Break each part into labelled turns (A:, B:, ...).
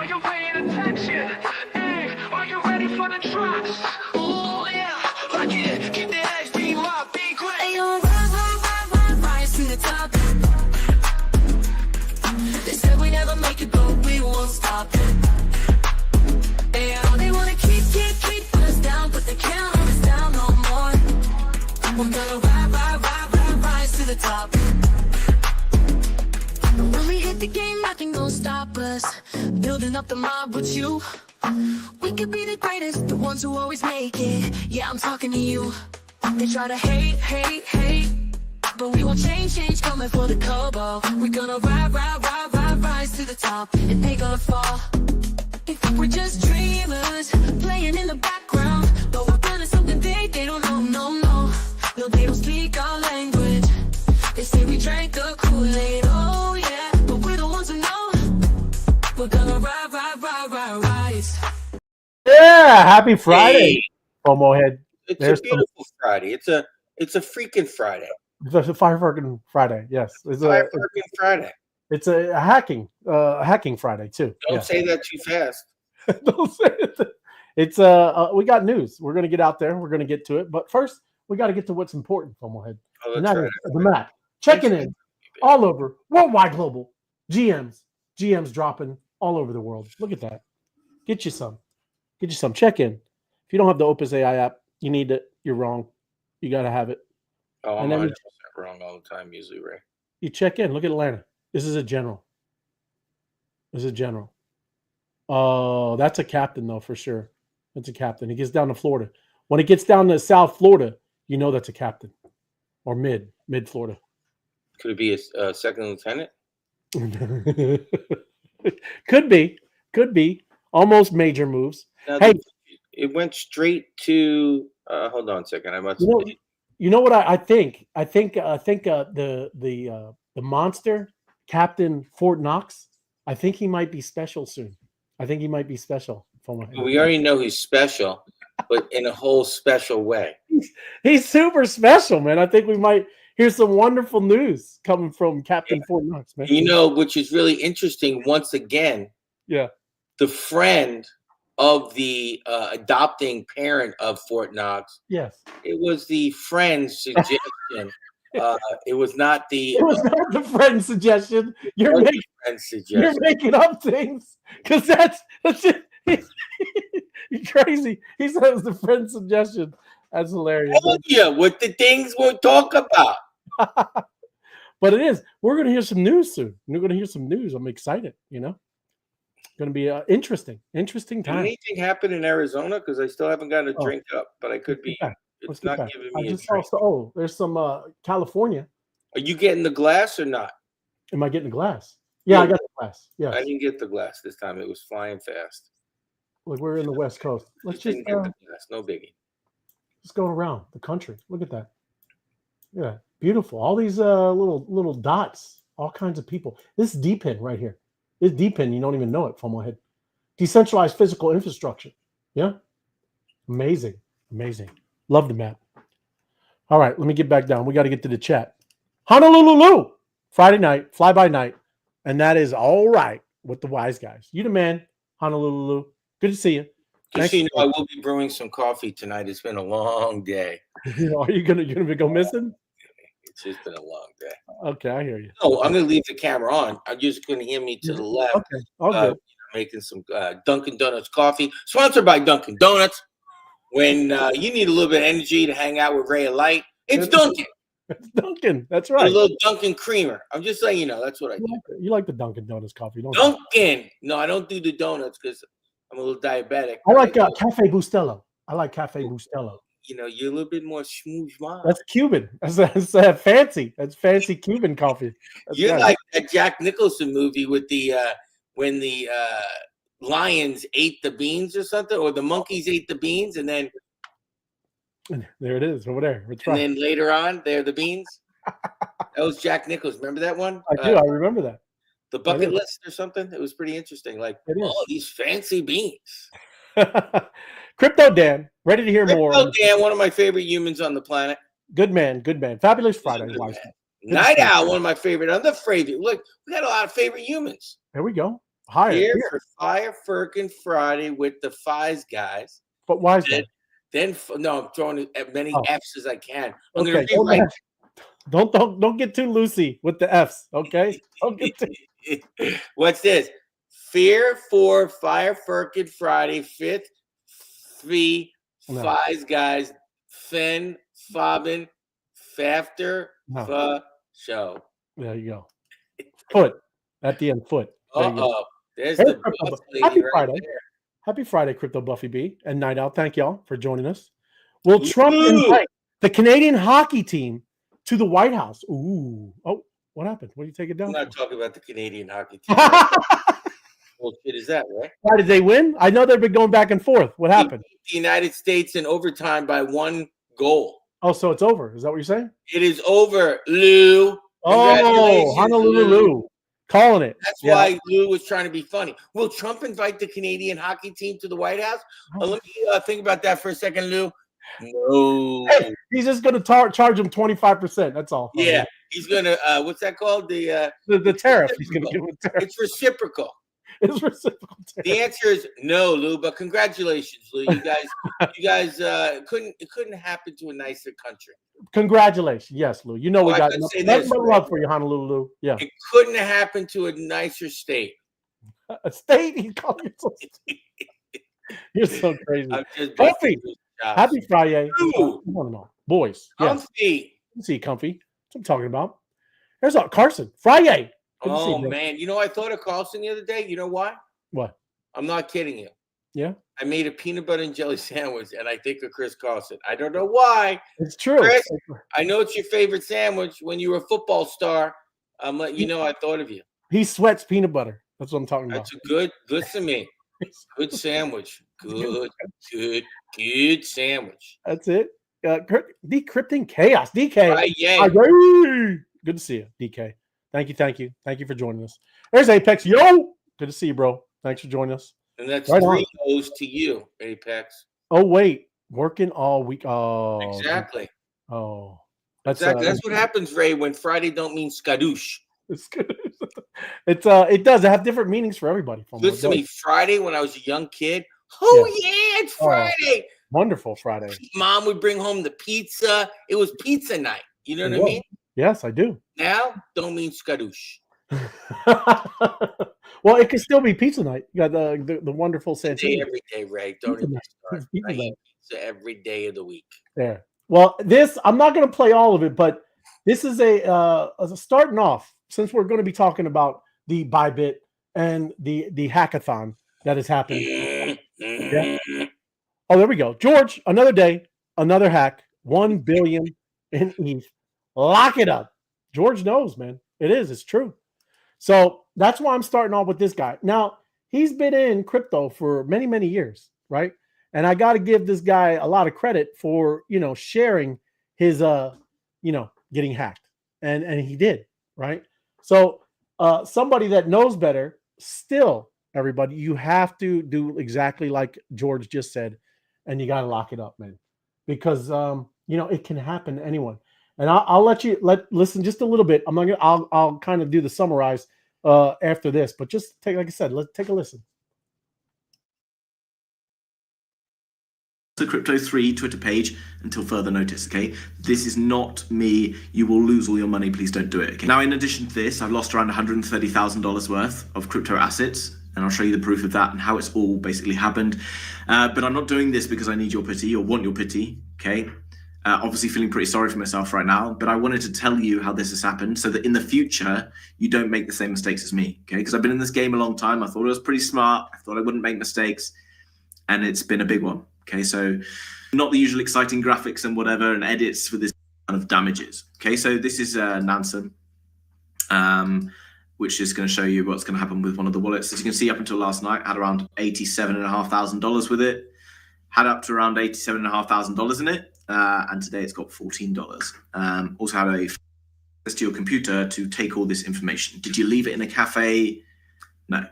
A: you paying attention? Hey, are you ready for the drops? Ooh, yeah, like it. Keep the edge, be my big great. Hey, on rise to the top. They said we never make it, but we won't stop. Yeah, they wanna keep us down, but they can't hold us down no more. We're gonna rise to the top. When we hit the game, nothing gonna stop us. Building up the mob with you. We could be the greatest, the ones who always make it. Yeah, I'm talking to you. They try to hate, but we won't change, coming for the kobo. We're gonna rise to the top, and they gonna fall. We're just dreamers, playing in the background, but we're building something big. They don't know, no, they don't speak our language. They say we drank the Kool-Aid, oh yeah, but we're the ones who know. We're gonna rise.
B: Yeah, happy Friday, FOMO head.
C: It's a beautiful Friday. It's a freaking Friday.
B: It's a fireworking Friday. Yes, it's
C: a Friday.
B: It's a hacking Friday too.
C: Don't say that too fast.
B: Don't say it. It's we got news. We're gonna get out there. We're gonna get to it, but first we got to get to what's important, FOMO head.
C: Oh,
B: and that is the map. Checking in all over, worldwide, global. GMs dropping all over the world. Look at that. Get you some. Check in. If you don't have the Opus AI app, you need it. You're wrong. You got to have it.
C: Oh, I'm 100% wrong all the time, usually, Ray.
B: You check in. Look at Atlanta. This is a general. Oh, that's a captain, though, for sure. That's a captain. He gets down to Florida. When it gets down to South Florida, you know that's a captain. Or mid Florida.
C: Could it be a second lieutenant?
B: Could be. Almost major moves.
C: Now,
B: hey,
C: it went straight to. Hold on a second. I must.
B: You know what I think? I think the monster Captain Fort Knox. I think he might be special soon.
C: We already know he's special, but in a whole special way.
B: He's super special, man. I think we might hear some wonderful news coming from Captain Fort Knox, man.
C: You know, which is really interesting. Once again, the friend of the adopting parent of Fort Knox.
B: Yes,
C: it was the friend's suggestion. It was not the.
B: It was not the friend's suggestion. You're making up things because that's it. You're crazy. He said it was the friend's suggestion. That's hilarious.
C: I told you what the things we'll talk about.
B: But it is. We're going to hear some news soon. We're going to hear some news. I'm excited. You know, going to be interesting time.
C: Did anything happen in Arizona? Because I still haven't gotten a drink up, but I could be. It's not giving me a drink.
B: There's some California.
C: Are you getting the glass or not?
B: Am I getting the glass? Yeah, I got the glass. Yeah,
C: I didn't get the glass this time. It was flying fast.
B: Like we're in the West Coast. Let's just
C: get the glass. No biggie.
B: Just going around the country. Look at that. Yeah, beautiful. All these little dots. All kinds of people. This DPIN right here. This DPIN, you don't even know it from my head. Decentralized physical infrastructure. Yeah, amazing. Love the map. All right, let me get back down. We got to get to the chat. Honolulu, Friday night, fly by night, and that is all right with the wise guys. You the man, Honolulu. Good to see you.
C: Just so you know, I will be brewing some coffee tonight. It's been a long day.
B: Are you gonna go missing?
C: It's just been a long day.
B: Okay, I hear you.
C: No, I'm gonna leave the camera on. I'm just gonna hear me to the left.
B: Okay, all good.
C: Making some Dunkin' Donuts coffee, sponsored by Dunkin' Donuts. When you need a little bit of energy to hang out with Ray of Light, it's Dunkin'.
B: It's Dunkin'. That's right.
C: A little Dunkin' creamer. I'm just saying, you know, that's what I do.
B: You like the Dunkin' Donuts coffee, don't
C: you? Dunkin'. No, I don't do the donuts because I'm a little diabetic.
B: I like Cafe Bustelo. I like Cafe Bustelo.
C: You know, you're a little bit more smooth.
B: That's Cuban. That's fancy. That's fancy Cuban coffee.
C: You're like that Jack Nicholson movie with the when the lions ate the beans or something, or the monkeys ate the beans, and then
B: there it is over there.
C: And then later on, they're the beans. That was Jack Nicholson. Remember that one?
B: I do. I remember that.
C: The Bucket List or something. It was pretty interesting. Like, these fancy beans.
B: Crypto Dan, ready to hear more.
C: Crypto Dan, one of my favorite humans on the planet.
B: Good man. Fabulous Friday.
C: Night Owl, one of my favorite. Look, we got a lot of favorite humans.
B: There we go. Higher.
C: Here for Fire Firkin Friday with the Fies guys.
B: But why is that?
C: Then no, I'm throwing as many F's as I can. I'm
B: Okay,
C: gonna rewrite.
B: Don't get too loosey with the F's, okay? Don't get too...
C: What's this? Fear for Fire Firkin Friday, 5th, 3, Fies guys, Fen, Fobin, Fafter, show.
B: There you go. Foot at the end, foot.
C: There's the boss lady
B: Happy
C: right
B: Friday.
C: there.
B: Happy Friday, Crypto Buffy B and Night Owl. Thank y'all for joining us. Will Trump invite the Canadian hockey team to the White House? Ooh. Oh, what happened? What do you take it down?
C: I'm not talking about the Canadian hockey team. Bullshit is that, right?
B: Why did they win? I know they've been going back and forth. What happened?
C: The United States in overtime by 1 goal.
B: Oh, so it's over. Is that what you're saying?
C: It is over, Lou.
B: Oh, Honolulu. Calling it.
C: That's why Lou was trying to be funny. Will Trump invite the Canadian hockey team to the White House? Let me think about that for a second, Lou. No.
B: Hey, he's just going to charge him 25%. That's all.
C: Yeah, he's going to, what's that called? The
B: tariff. He's going to give him a tariff.
C: It's reciprocal.
B: It's reciprocal tariff.
C: The answer is no, Lou, but congratulations, Lou. You guys it couldn't happen to a nicer country.
B: Congratulations. Yes, Lou. You know we got nothing but love for you, Honolulu. Yeah.
C: It couldn't have happened to a nicer state.
B: A state? You call yourself state? You're so crazy.
C: Comfy.
B: Happy Friday. Come on, boys.
C: Comfy.
B: Yes. See, comfy. That's what I'm talking about. There's Carson. Friday.
C: Oh, man. You know, I thought of Carlson the other day. You know why?
B: What?
C: I'm not kidding you.
B: Yeah?
C: I made a peanut butter and jelly sandwich, and I think of Chris Carlson. I don't know why.
B: It's true.
C: Chris, I know it's your favorite sandwich. When you were a football star, I'm letting you know I thought of you.
B: He sweats peanut butter. That's what I'm talking about.
C: That's a good, listen to me. Good sandwich. Good sandwich.
B: That's it. Decrypting chaos. DK.
C: Yay.
B: Good to see you, DK. Thank you for joining us. There's Apex. Yo, good to see you, bro. Thanks for joining us.
C: And that's right 3 O's to you, Apex.
B: Oh wait, working all week. Oh,
C: exactly.
B: Oh,
C: that's what happens, Ray, when Friday don't mean skadoosh.
B: It's good. It does. It have different meanings for everybody.
C: Listen to me. Friday, when I was a young kid. It's Friday.
B: Wonderful Friday.
C: Mom would bring home the pizza. It was pizza night. You know what I mean?
B: Yes, I do.
C: Now, don't mean skadoosh.
B: Well, it could still be pizza night. You got the wonderful Santini.
C: Every day, Ray. Don't even start. I eat pizza every day of the week.
B: There. Well, I'm not going to play all of it, but this is a starting off, since we're going to be talking about the Bybit and the hackathon that is happening. Yeah. Oh, there we go. George, another day, another hack, 1 billion in ETH. Lock it up. George knows, man. It is. It's true. So that's why I'm starting off with this guy. Now, he's been in crypto for many, many years, right? And I got to give this guy a lot of credit for, sharing his, getting hacked. And he did, right? So somebody that knows better, still, everybody, you have to do exactly like George just said, and you got to lock it up, man. Because, it can happen to anyone. And I'll let you listen just a little bit. I'll kind of do the summarize after this, but just let's take a listen.
D: The Crypto3 Twitter page until further notice, okay? This is not me. You will lose all your money. Please don't do it, okay? Now, in addition to this, I've lost around $130,000 worth of crypto assets, and I'll show you the proof of that and how it's all basically happened. But I'm not doing this because I need your pity or want your pity, okay? Obviously feeling pretty sorry for myself right now, but I wanted to tell you how this has happened so that in the future, you don't make the same mistakes as me, okay? Because I've been in this game a long time. I thought I was pretty smart. I thought I wouldn't make mistakes, and it's been a big one, okay? So not the usual exciting graphics and whatever and edits for this kind of damages, okay? So this is Nansen, which is going to show you what's going to happen with one of the wallets. As you can see, up until last night, I had around $87,500 with it, had up to around $87,500 in it. And today it's got $14. Also had access to your computer to take all this information. Did you leave it in a cafe? No.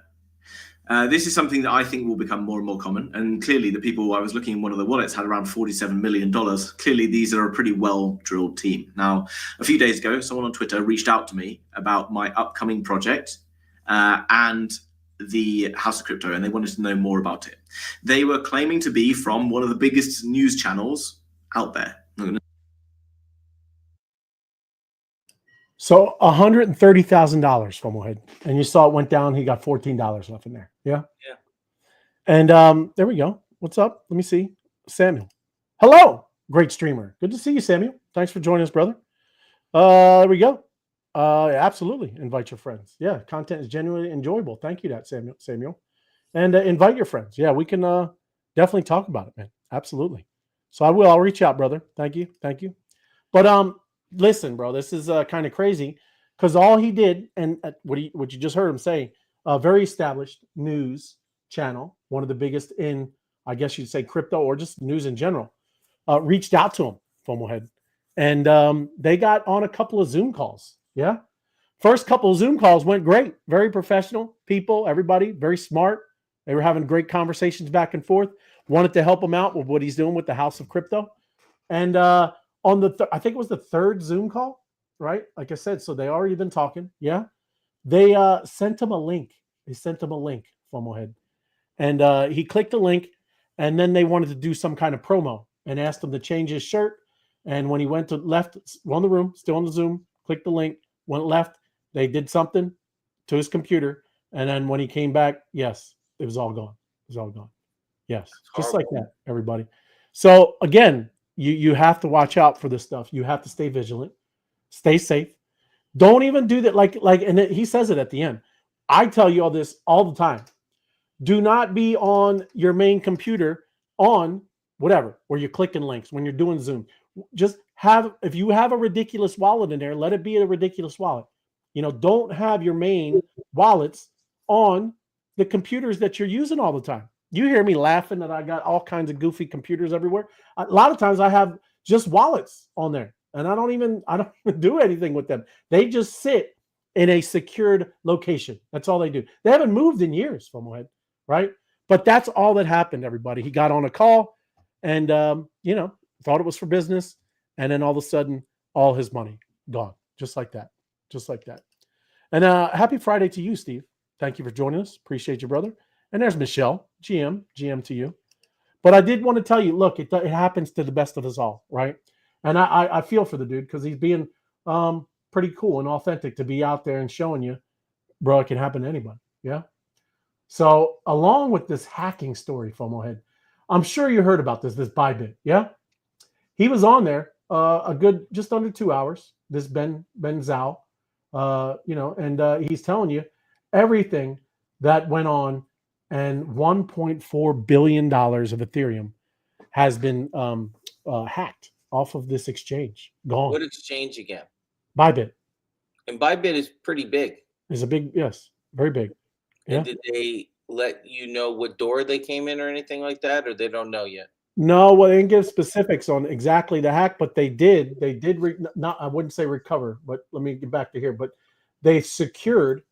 D: This is something that I think will become more and more common. And clearly the people I was looking in one of the wallets had around $47 million. Clearly these are a pretty well-drilled team. Now, a few days ago, someone on Twitter reached out to me about my upcoming project and the House of Crypto and they wanted to know more about it. They were claiming to be from one of the biggest news channels out there.
B: So $130,000 from ahead, and you saw it went down. He got $14 left in there. Yeah.
C: Yeah.
B: And there we go. What's up? Let me see. Samuel. Hello. Great streamer. Good to see you, Samuel. Thanks for joining us, brother. There we go. Absolutely. Invite your friends. Yeah. Content is genuinely enjoyable. Thank you, that Samuel. And invite your friends. Yeah, we can definitely talk about it, man. Absolutely. So I will. I'll reach out, brother. Thank you. Thank you. But listen, bro, this is kind of crazy because all he did, and what you just heard him say, a very established news channel, one of the biggest in, I guess you'd say, crypto or just news in general, reached out to him, Fomohead, and they got on a couple of Zoom calls. Yeah, first couple of Zoom calls went great, very professional people, everybody very smart. They were having great conversations back and forth. Wanted to help him out with what he's doing with the House of Crypto, and on the I think it was the third Zoom call, right? Like I said, so they already been talking. Yeah, they sent him a link. They sent him a link, Fomohead, and he clicked the link, and then they wanted to do some kind of promo and asked him to change his shirt. And when he went to left, on the room, still on the Zoom, clicked the link, went left. They did something to his computer, and then when he came back, yes, it was all gone. It was all gone. Yes, just like that, everybody. So again, you have to watch out for this stuff. You have to stay vigilant, stay safe. Don't even do that. And he says it at the end. I tell you all this all the time. Do not be on your main computer on whatever, where you're clicking links, when you're doing Zoom. Just if you have a ridiculous wallet in there, let it be a ridiculous wallet. Don't have your main wallets on the computers that you're using all the time. You hear me laughing that I got all kinds of goofy computers everywhere. A lot of times I have just wallets on there, and I don't even do anything with them. They just sit in a secured location. That's all they do. They haven't moved in years, Fomohead, right? But that's all that happened, everybody. He got on a call and, thought it was for business. And then all of a sudden, all his money gone, just like that, just like that. And happy Friday to you, Steve. Thank you for joining us. Appreciate you, brother. And there's Michelle, GM to you. But I did want to tell you, look, it happens to the best of us all, right? And I feel for the dude because he's being pretty cool and authentic to be out there and showing you, bro, it can happen to anybody. Yeah. So along with this hacking story, Fomohead, I'm sure you heard about this Bybit. Yeah. He was on there a good just under 2 hours. This Ben Zhao, and he's telling you everything that went on, and $1.4 billion of Ethereum has been hacked off of this exchange. Gone.
C: What exchange again?
B: Bybit.
C: And Bybit is pretty big.
B: It's a big, yes, very big. Yeah.
C: And did they let you know what door they came in or anything like that, or they don't know yet?
B: No, well, they didn't give specifics on exactly the hack, but they did not, I wouldn't say recover, but let me get back to here. But they secured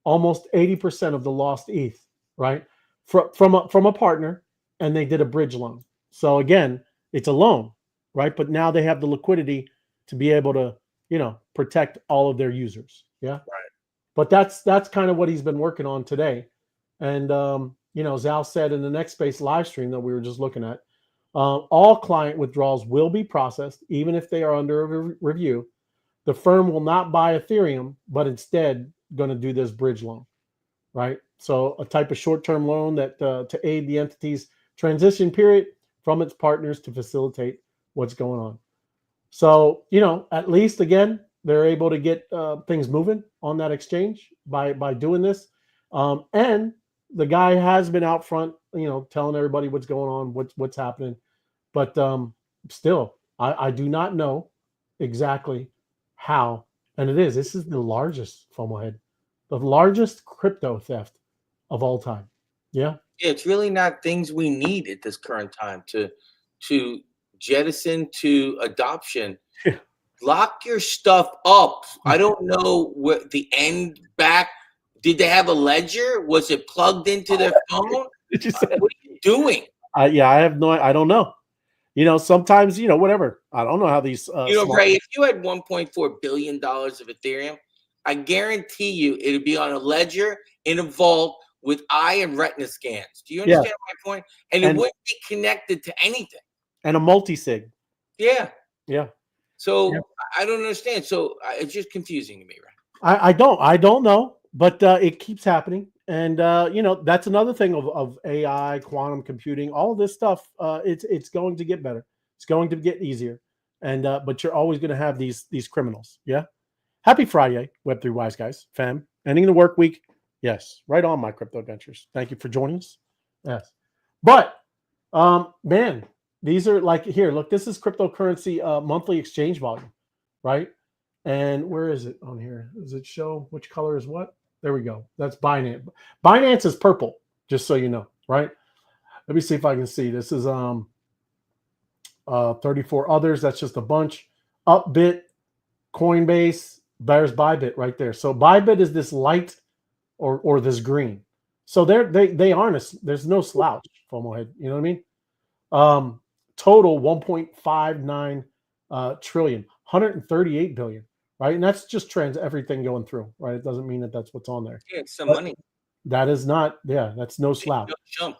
B: almost 80% of the lost ETH, right? From a partner, and they did a bridge loan. So again, it's a loan, right? But now they have the liquidity to be able to, protect all of their users. Yeah.
C: Right.
B: But that's kind of what he's been working on today. And Zhao said in the Next Space live stream that we were just looking at, all client withdrawals will be processed, even if they are under review. The firm will not buy Ethereum, but instead going to do this bridge loan, right? So a type of short-term loan that to aid the entity's transition period from its partners to facilitate what's going on. So, at least, again, they're able to get things moving on that exchange by doing this. And the guy has been out front, telling everybody what's going on, what's happening. But still, I do not know exactly how. And this is the largest, Fomohead, the largest crypto theft of all time. Yeah.
C: It's really not things we need at this current time to jettison to adoption. Lock your stuff up. I don't know what the end back. Did they have a ledger? Was it plugged into their phone?
B: Did you say?
C: What are you doing?
B: I don't know. Sometimes, whatever. I don't know how these.
C: Ray, if you had $1.4 billion of Ethereum, I guarantee you it'd be on a ledger in a vault with eye and retina scans. Do you
B: Yeah.
C: understand my point? And it wouldn't be connected to anything.
B: And a multi-sig.
C: Yeah.
B: Yeah.
C: So
B: Yeah.
C: I don't understand. So it's just confusing to me, right?
B: I don't know, but it keeps happening. And you know, that's another thing of AI, quantum computing, all of this stuff. It's going to get better. It's going to get easier. And but you're always going to have these criminals. Yeah. Happy Friday, Web3 Wise Guys, fam. Ending the work week. Yes, right on, my crypto adventures. Thank you for joining us. Yes. But man, these are like, here, look, this is cryptocurrency monthly exchange volume, right? And where is it on here? Does it show which color is what? There we go. That's Binance. Binance is purple, just so you know, right? Let me see if I can see. This is 34 others. That's just a bunch. Upbit, Coinbase, there's Bybit right there. So Bybit is this light or this green. So they aren't there's no slouch, FOMO head. You know what I mean? Total 1.59 trillion, 138 billion, right? And that's just everything going through, right? It doesn't mean that that's what's on there.
C: Yeah, it's some money.
B: That is not, yeah, that's no slouch.
C: No jump.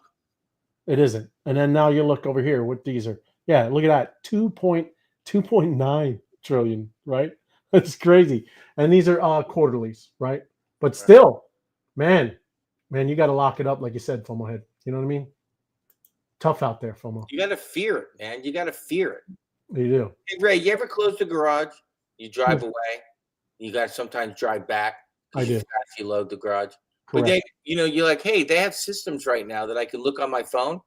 B: It isn't. And then now you look over here, what these are. Yeah, look at that, 2.9 trillion, right? That's crazy. And these are quarterlies, right? But still, man, you got to lock it up, like you said, FOMO head. You know what I mean? Tough out there, FOMO.
C: You got to fear it, man. You got to fear it.
B: You do.
C: Hey, Ray, you ever close the garage? You drive away. You got to sometimes drive back.
B: I do.
C: You load the garage.
B: Correct.
C: But then, you know, you're like, hey, they have systems right now that I can look on my phone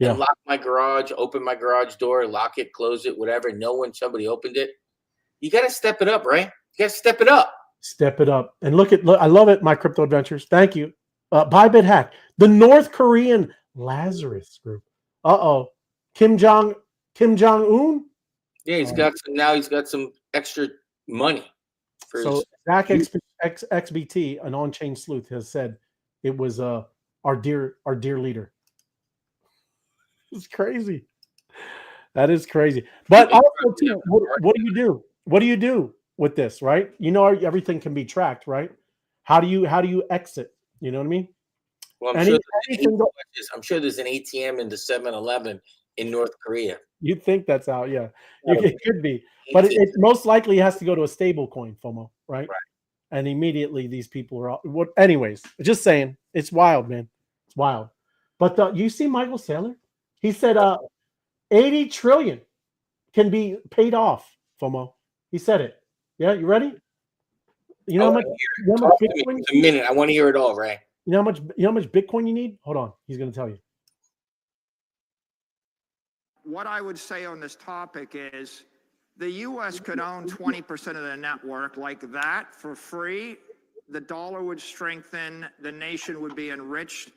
C: and lock my garage, open my garage door, lock it, close it, whatever, know when somebody opened it. You got to step it up, right? You got to step it up.
B: Step it up. And look, I love it, my crypto adventures. Thank you. Bybit hack. The North Korean Lazarus group. Kim Jong-un?
C: Yeah, he's got some, now he's got some extra money.
B: So Zach XBT, an on-chain sleuth, has said it was our dear leader. It's crazy. That is crazy. But also, too, what do you do? What do you do with this, right? You know, everything can be tracked, right? How do you exit? You know what I mean?
C: Well, I'm sure there's an ATM in the 7-Eleven in North Korea.
B: You think that's out, yeah. It could be. But it most likely has to go to a stable coin, FOMO, right? And immediately these people are all, anyways, just saying, it's wild, man. It's wild. But you see Michael Saylor? He said 80 trillion can be paid off, FOMO. He said it. Yeah, you ready? You know how much Bitcoin?
C: A minute. I want to hear it all, Ray.
B: You know how much Bitcoin you need? Hold on. He's going to tell you.
E: What I would say on this topic is the U.S. could own 20% of the network like that for free. The dollar would strengthen. The nation would be enriched.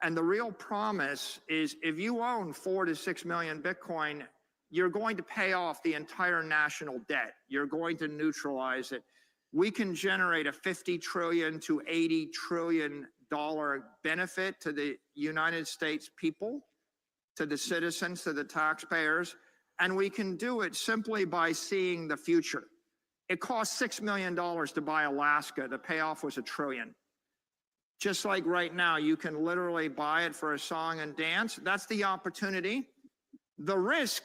E: And the real promise is if you own 4 to 6 million Bitcoin, you're going to pay off the entire national debt. You're going to neutralize it. We can generate a $50 trillion to $80 trillion benefit to the United States people, to the citizens, to the taxpayers, and we can do it simply by seeing the future. It cost $6 million to buy Alaska. The payoff was $1 trillion. Just like right now, you can literally buy it for a song and dance. That's the opportunity. The risk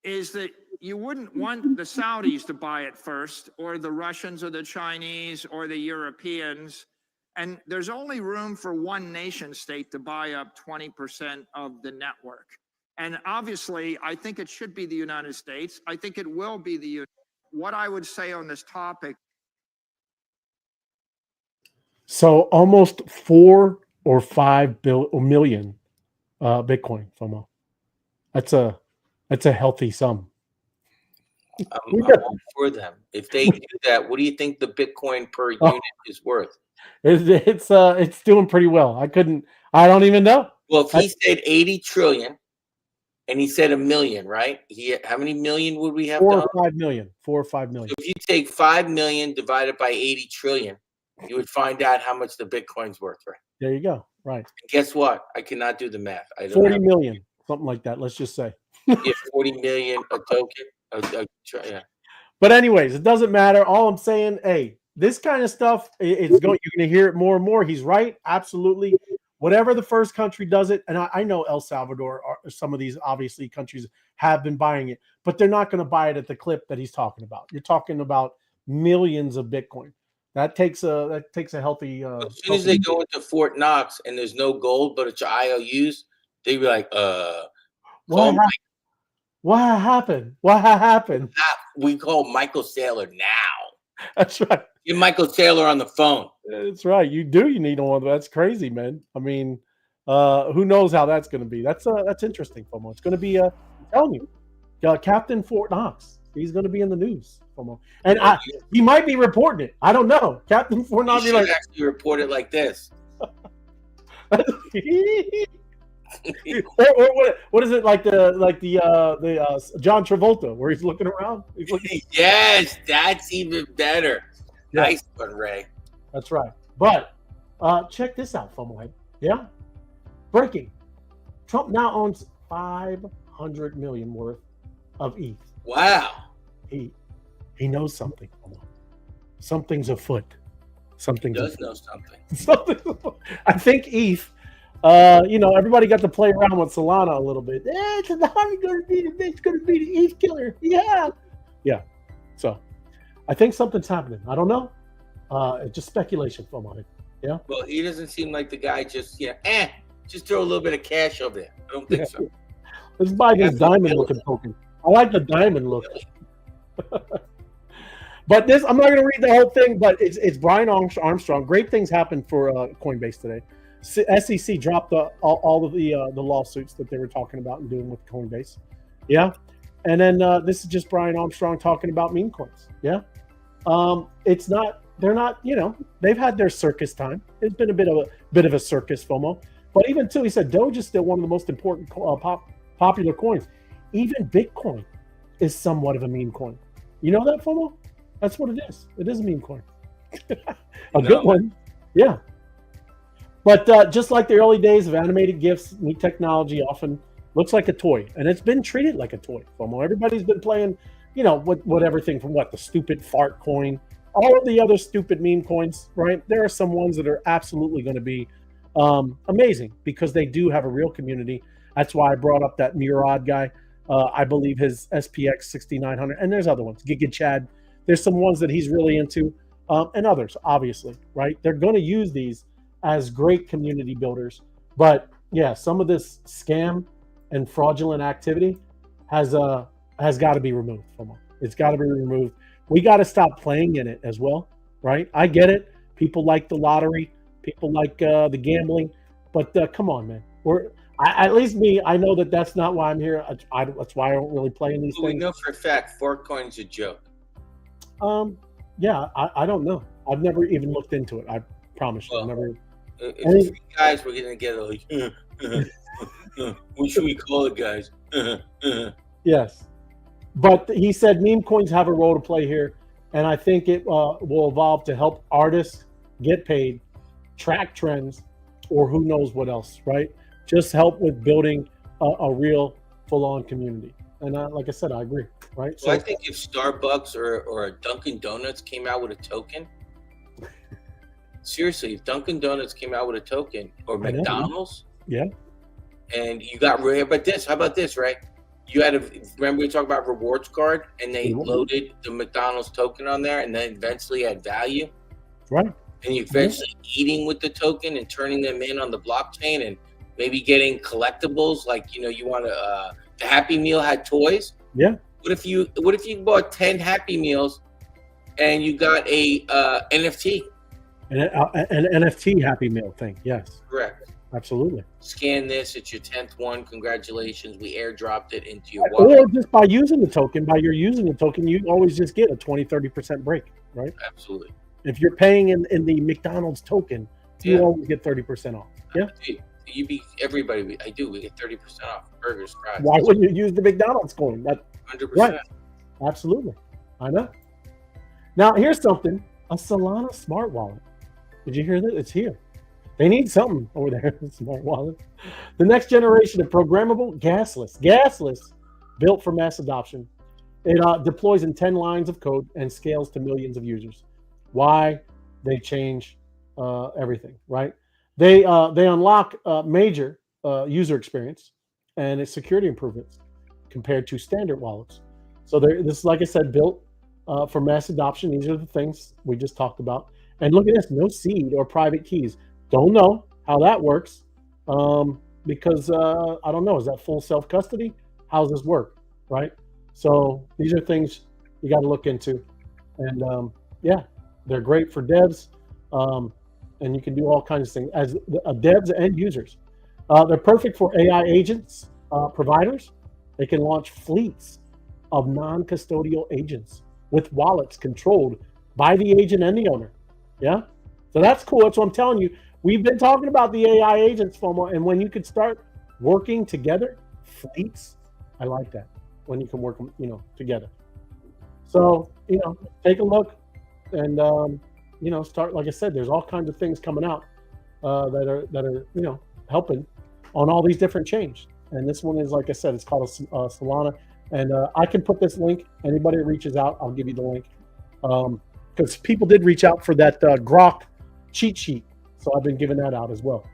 E: is that you wouldn't want the Saudis to buy it first, or the Russians or the Chinese or the Europeans. And there's only room for one nation state to buy up 20% of the network. And obviously, I think it should be the United States. I think it will be the United States. What I would say on this topic.
B: So almost 4 or 5 million Bitcoin, FOMO. That's a healthy sum.
C: I'm all for them. If they do that, what do you think the Bitcoin per unit is worth?
B: It's doing pretty well. I don't even know.
C: Well, if he said 80 trillion and he said 1 million, right? How many million would we have?
B: 4 or 5 million. 4 or 5 million.
C: So if you take 5 million divided by 80 trillion, you would find out how much the Bitcoin's worth, right?
B: There you go. Right.
C: And guess what? I cannot do the math.
B: 40 million, something like that. Let's just say.
C: 40 million a token. Yeah.
B: But anyways, it doesn't matter. All I'm saying, hey, this kind of stuff, it's going. You're going to hear it more and more. He's right, absolutely. Whatever the first country does it, and I know El Salvador or some of these obviously countries have been buying it, but they're not going to buy it at the clip that he's talking about. You're talking about millions of Bitcoin. That takes a healthy.
C: As soon as they go into Fort Knox and there's no gold, but it's your IOUs, they be like,
B: What happened? What happened?
C: We call Michael Saylor now.
B: That's right.
C: Get Michael Saylor on the phone.
B: That's right. You need one. That's crazy, man. I mean, who knows how that's going to be? That's interesting, FOMO. It's going to be, I'm telling you, Captain Fort Knox. He's going to be in the news, FOMO. And he might be reporting it. I don't know. Captain Fort Knox.
C: He should actually report it like this.
B: Or what is it like the John Travolta where he's looking around? He's looking.
C: Yes, that's even better.
B: Yeah.
C: Nice one, Ray.
B: That's right. But check this out, FOMO. Yeah. Breaking. Trump now owns 500 million worth of ETH.
C: Wow.
B: He knows something. Something's afoot.
C: He does know something.
B: I think ETH. Everybody got to play around with Solana a little bit. It's going to be the ETH killer. Yeah. So, I think something's happening. I don't know. It's just speculation from on it. Yeah.
C: Well, he doesn't seem like the guy just just throw a little bit of cash over there. I don't think so.
B: Let's buy this diamond looking token. I like the diamond look. But this, I'm not going to read the whole thing, but it's Brian Armstrong. Great things happened for Coinbase today. SEC dropped all of the lawsuits that they were talking about and doing with Coinbase. Yeah. And then this is just Brian Armstrong talking about meme coins. Yeah. They're not, they've had their circus time. It's been a bit of a circus, FOMO. But even too, he said Doge is still one of the most important popular coins. Even Bitcoin is somewhat of a meme coin. You know that, FOMO? That's what it is. It is a meme coin. Good one. Yeah. But just like the early days of animated GIFs, new technology often looks like a toy. And it's been treated like a toy, FOMO. Everybody's been playing, with everything from the stupid fart coin, all of the other stupid meme coins, right? There are some ones that are absolutely going to be amazing because they do have a real community. That's why I brought up that Murad guy. I believe his SPX 6900, and there's other ones. Giga Chad. There's some ones that he's really into, and others, obviously, right? They're going to use these as great community builders. But yeah, some of this scam and fraudulent activity has got to be removed from them. It's got to be removed. We got to stop playing in it as well, right? I get it. People like the lottery. People like the gambling. But come on, man. At least me, I know that's not why I'm here. That's why I don't really play in these things.
C: We know for a fact Fortcoin's a joke.
B: Yeah, I don't know. I've never even looked into it. I promise you.
C: Well,
B: I've never.
C: If three guys were gonna get like, what should we call it, guys?
B: Yes, but he said meme coins have a role to play here, and I think it will evolve to help artists get paid, track trends, or who knows what else, right? Just help with building a real full-on community. And like I said, I agree, right?
C: So I think if Starbucks or a Dunkin' Donuts came out with a token, seriously, if Dunkin' Donuts came out with a token, or McDonald's,
B: yeah,
C: and you got how about this, right? You had remember we talked about rewards card, and they loaded the McDonald's token on there, and then eventually had value,
B: right?
C: And you eventually eating with the token and turning them in on the blockchain, and maybe getting collectibles like you want to. The Happy Meal had toys.
B: Yeah.
C: What if you bought 10 Happy Meals, and you got a NFT?
B: An NFT Happy Meal thing. Yes.
C: Correct.
B: Absolutely.
C: Scan this. It's your 10th one. Congratulations. We airdropped it into your wallet.
B: Or just by using the token, you always just get a 20-30% break, right?
C: Absolutely.
B: If you're paying in the McDonald's token, you always get 30% off. Yeah.
C: Everybody. We get 30% off burgers, fries.
B: Why wouldn't you use the McDonald's coin?
C: 100%.
B: Right. Absolutely. I know. Now here's something. A Solana smart wallet. Did you hear that? It's here. They need something over there. Smart wallet. The next generation of programmable gasless, built for mass adoption. It deploys in 10 lines of code and scales to millions of users. why they change everything, right? They unlock major user experience and its security improvements compared to standard wallets. So this is, like I said, built for mass adoption. These are the things we just talked about. And look at this, no seed or private keys. Don't know how that works because I don't know. Is that full self-custody? How does this work, right? So these are things you got to look into. And yeah, they're great for devs. And you can do all kinds of things as devs and users. They're perfect for AI agents, providers. They can launch fleets of non-custodial agents with wallets controlled by the agent and the owner. Yeah, so that's cool. That's what I'm telling you. We've been talking about the AI agents, FOMO, and when you could start working together, fleets. I like that when you can work, together. So take a look and start. Like I said, there's all kinds of things coming out that are helping on all these different chains. And this one is, like I said, it's called Solana. And I can put this link. Anybody that reaches out, I'll give you the link. Because people did reach out for that Grok cheat sheet. So I've been giving that out as well.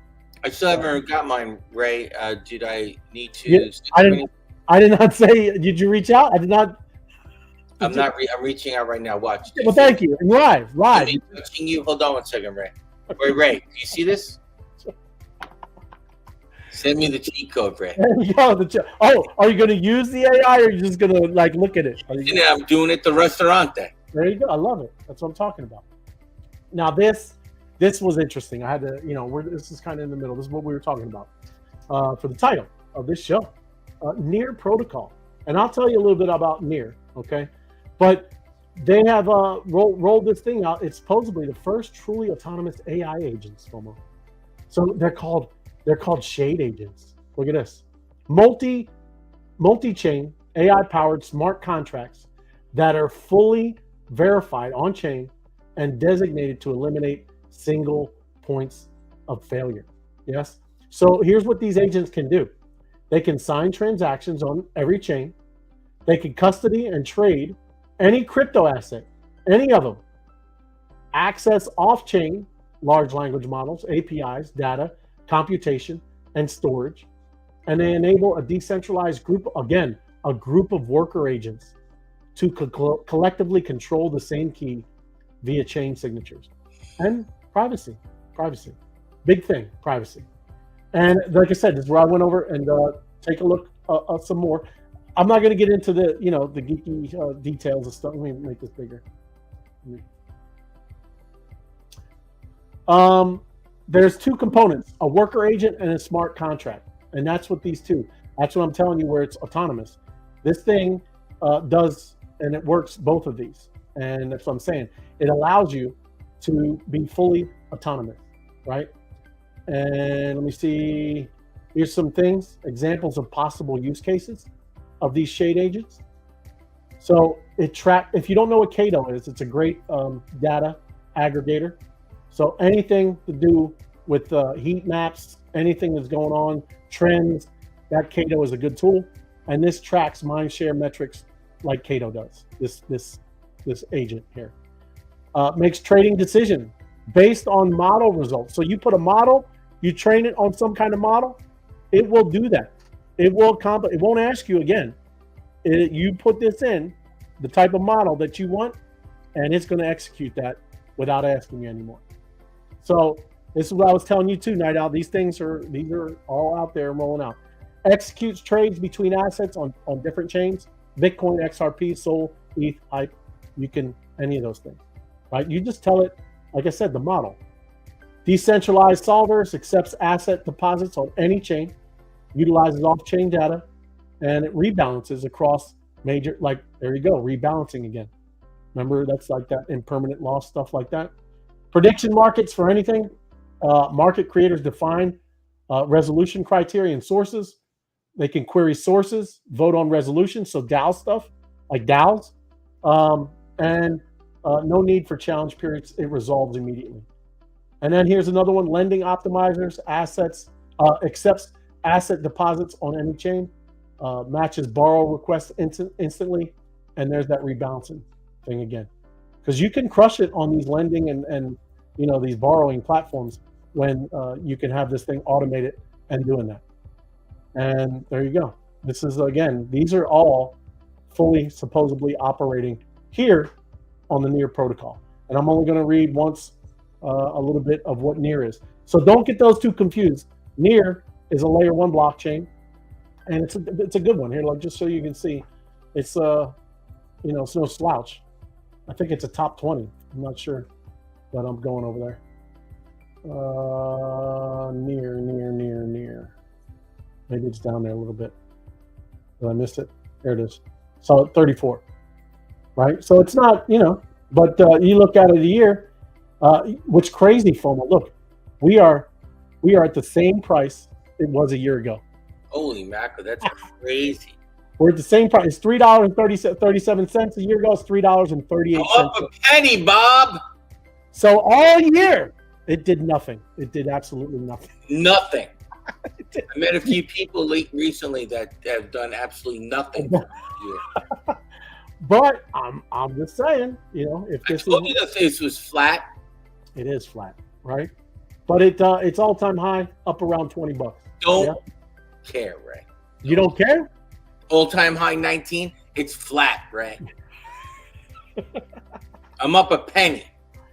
C: I still haven't got mine, Ray. Did I need to?
B: Yeah, I did not say. Did you reach out? I did not.
C: I'm reaching out right now. Watch.
B: Well, thank you. Live.
C: I'm touching you. Hold on one second, Ray. Wait, Ray. Do you see this? Send me the cheat code, Ray.
B: Oh, are you going to use the AI, or are you just going to look at it?
C: I'm doing it the restaurante.
B: There you go. I love it. That's what I'm talking about. Now this was interesting. I had to, this is kind of in the middle. This is what we were talking about for the title of this show, Near Protocol. And I'll tell you a little bit about Near, okay? But they have rolled this thing out. It's supposedly the first truly autonomous AI agents, FOMO. So they're called shade agents. Look at this. Multi-chain AI-powered smart contracts that are fully verified on chain and designated to eliminate single points of failure. Yes. So here's what these agents can do. They can sign transactions on every chain. They can custody and trade any crypto asset, any of them. Access off-chain large language models, APIs, data, computation, and storage. And they enable a decentralized group, again, a group of worker agents to collectively control the same key via chain signatures. And privacy, big thing, privacy. And like I said, this is where I went over and take a look some more. I'm not going to get into the the geeky details of stuff. Let me make this bigger. There's two components: a worker agent and a smart contract, and that's what these two. That's what I'm telling you, where it's autonomous. This thing does, and it works both of these, and that's what I'm saying. It allows you to be fully autonomous, right? And let me see. Here's some things, examples of possible use cases of these shade agents. So if you don't know what Cato is, it's a great data aggregator. So anything to do with heat maps, anything that's going on, trends, that Cato is a good tool. And this tracks mindshare metrics like Cato does, this agent here. Makes trading decision based on model results. So you put a model, you train it on some kind of model, it will do that. It won't ask you again. You put this in, the type of model that you want, and it's going to execute that without asking you anymore. So this is what I was telling you too, Night Owl. These are all out there and rolling out. Executes trades between assets on different chains: Bitcoin, XRP, Sol, ETH, Hype. You can any of those things, right? You just tell it, like I said, the model. Decentralized solvers, accepts asset deposits on any chain, utilizes off-chain data, and it rebalances across major, there you go, rebalancing again. Remember, that's like that impermanent loss stuff like that. Prediction markets for anything. Market creators define resolution criteria and sources. They can query sources, vote on resolutions, so DAO stuff, like DAOs. And no need for challenge periods. It resolves immediately. And then here's another one: lending optimizers, accepts asset deposits on any chain, matches borrow requests instantly, and there's that rebalancing thing again. because you can crush it on these lending and these borrowing platforms when you can have this thing automated and doing that. And there you go. This is, again, these are all fully supposedly operating here on the Near protocol. And I'm only going to read once a little bit of what Near is. So don't get those two confused. Near is a layer 1 blockchain, and it's a good one here. Like, just so you can see, it's it's no slouch. I think it's a top 20. I'm not sure, but I'm going over there. Near. Maybe it's down there a little bit. Did I miss it? There it is. So 34, right? So it's not, but you look at it a year. What's crazy, FOMO? Look, we are at the same price it was a year ago.
C: Holy mackerel, that's crazy.
B: We're at the same price. It's $3.37 a year ago. It's $3.38.
C: Up a penny, Bob.
B: So all year, it did nothing. It did absolutely nothing.
C: Nothing. I met a few people recently that have done absolutely nothing for a year.
B: But I'm just saying, if
C: I
B: this
C: told you that this was flat.
B: it is flat, right? But it's all-time high, up around $20.
C: Don't care, Ray.
B: You don't care?
C: All-time high 19. It's flat, Ray. I'm up a penny.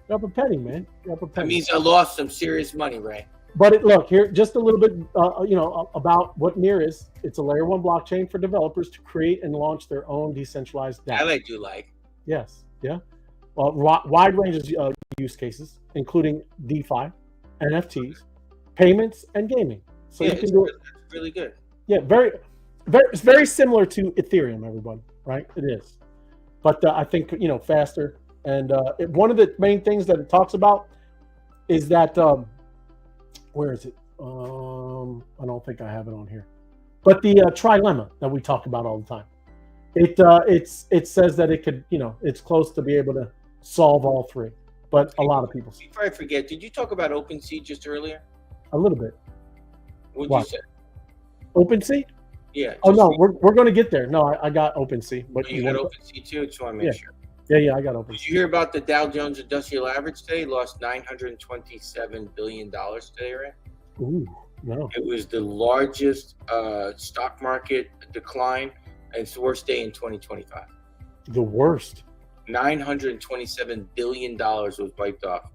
B: You're up a penny, man. You're up a
C: That
B: penny.
C: means I lost some serious money, Ray.
B: But look here, just a little bit, about what Near is. It's a layer 1 blockchain for developers to create and launch their own decentralized dApp.
C: That I do like.
B: Yes, yeah. Well, wide range of use cases, including DeFi, NFTs, payments, and gaming. So
C: Yeah,
B: you can do it.
C: That's really good.
B: Yeah, it's very similar to Ethereum, everybody, right? It is. But I think, faster. And one of the main things that it talks about is that, where is it? I don't think I have it on here. But the trilemma that we talk about all the time. It says that it could, it's close to be able to solve all three. But a lot of people.
C: Before I forget, did you talk about OpenSea just earlier?
B: A little bit.
C: What did
B: What?
C: you say?
B: OpenSea?
C: Yeah.
B: Oh, no, we're going to get there. No, I got OpenSea. But
C: You got OpenSea too? Just want to make sure.
B: Yeah, I got
C: Did
B: OpenSea.
C: you hear about the Dow Jones Industrial Average today? Lost $927 billion today, right?
B: Ooh, no.
C: It was the largest stock market decline, and it's the worst day in 2025.
B: The worst.
C: $927 billion was wiped off.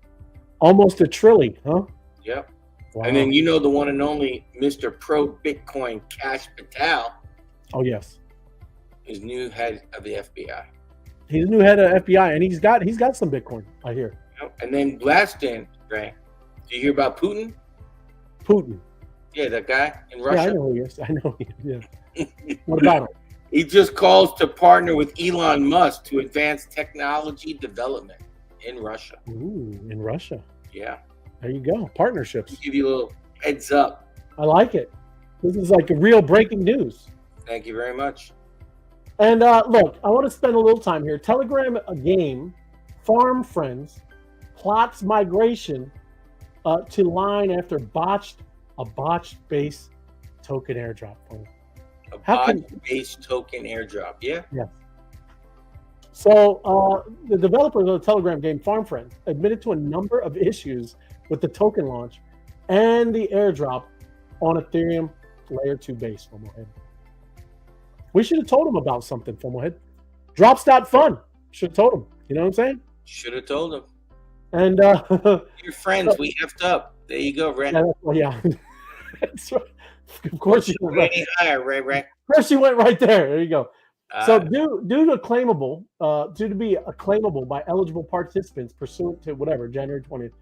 B: Almost $1 trillion, huh?
C: Yep.
B: Wow.
C: And then the one and only Mr. Pro Bitcoin Cash Patel
B: Oh, yes.
C: is new head of the FBI.
B: He's the new head of FBI, and he's got some Bitcoin, I hear.
C: Yep. And then last in, Ray, do you hear about Putin?
B: Putin.
C: Yeah, that guy in
B: Yeah, I
C: Russia.
B: know who he is. I know he is. Yeah. What about him?
C: He just calls to partner with Elon Musk to advance technology development in Russia.
B: Ooh, in Russia.
C: Yeah.
B: There you go. Partnerships.
C: Give you a little heads up.
B: I like it. This is like a real breaking news.
C: Thank you very much.
B: And look, I want to spend a little time here. Telegram game, Farm Friends, plots migration to Line after a botched base token airdrop.
C: A bot-based token airdrop. Yeah.
B: Yes. So the developers of the Telegram game, Farm Friends, admitted to a number of issues with the token launch and the airdrop on Ethereum Layer 2 base. Fomohead. We should have told them about something, Fomohead. Drops.fun. Should have told them. You know what I'm saying?
C: Should have told him.
B: And
C: Your friends, we effed up. There you go, Ray.
B: yeah. That's right. Of course you went right.
C: Rating higher, Ray.
B: Of course you went right there. There you go. So due to be claimable by eligible participants pursuant to whatever, January 20th,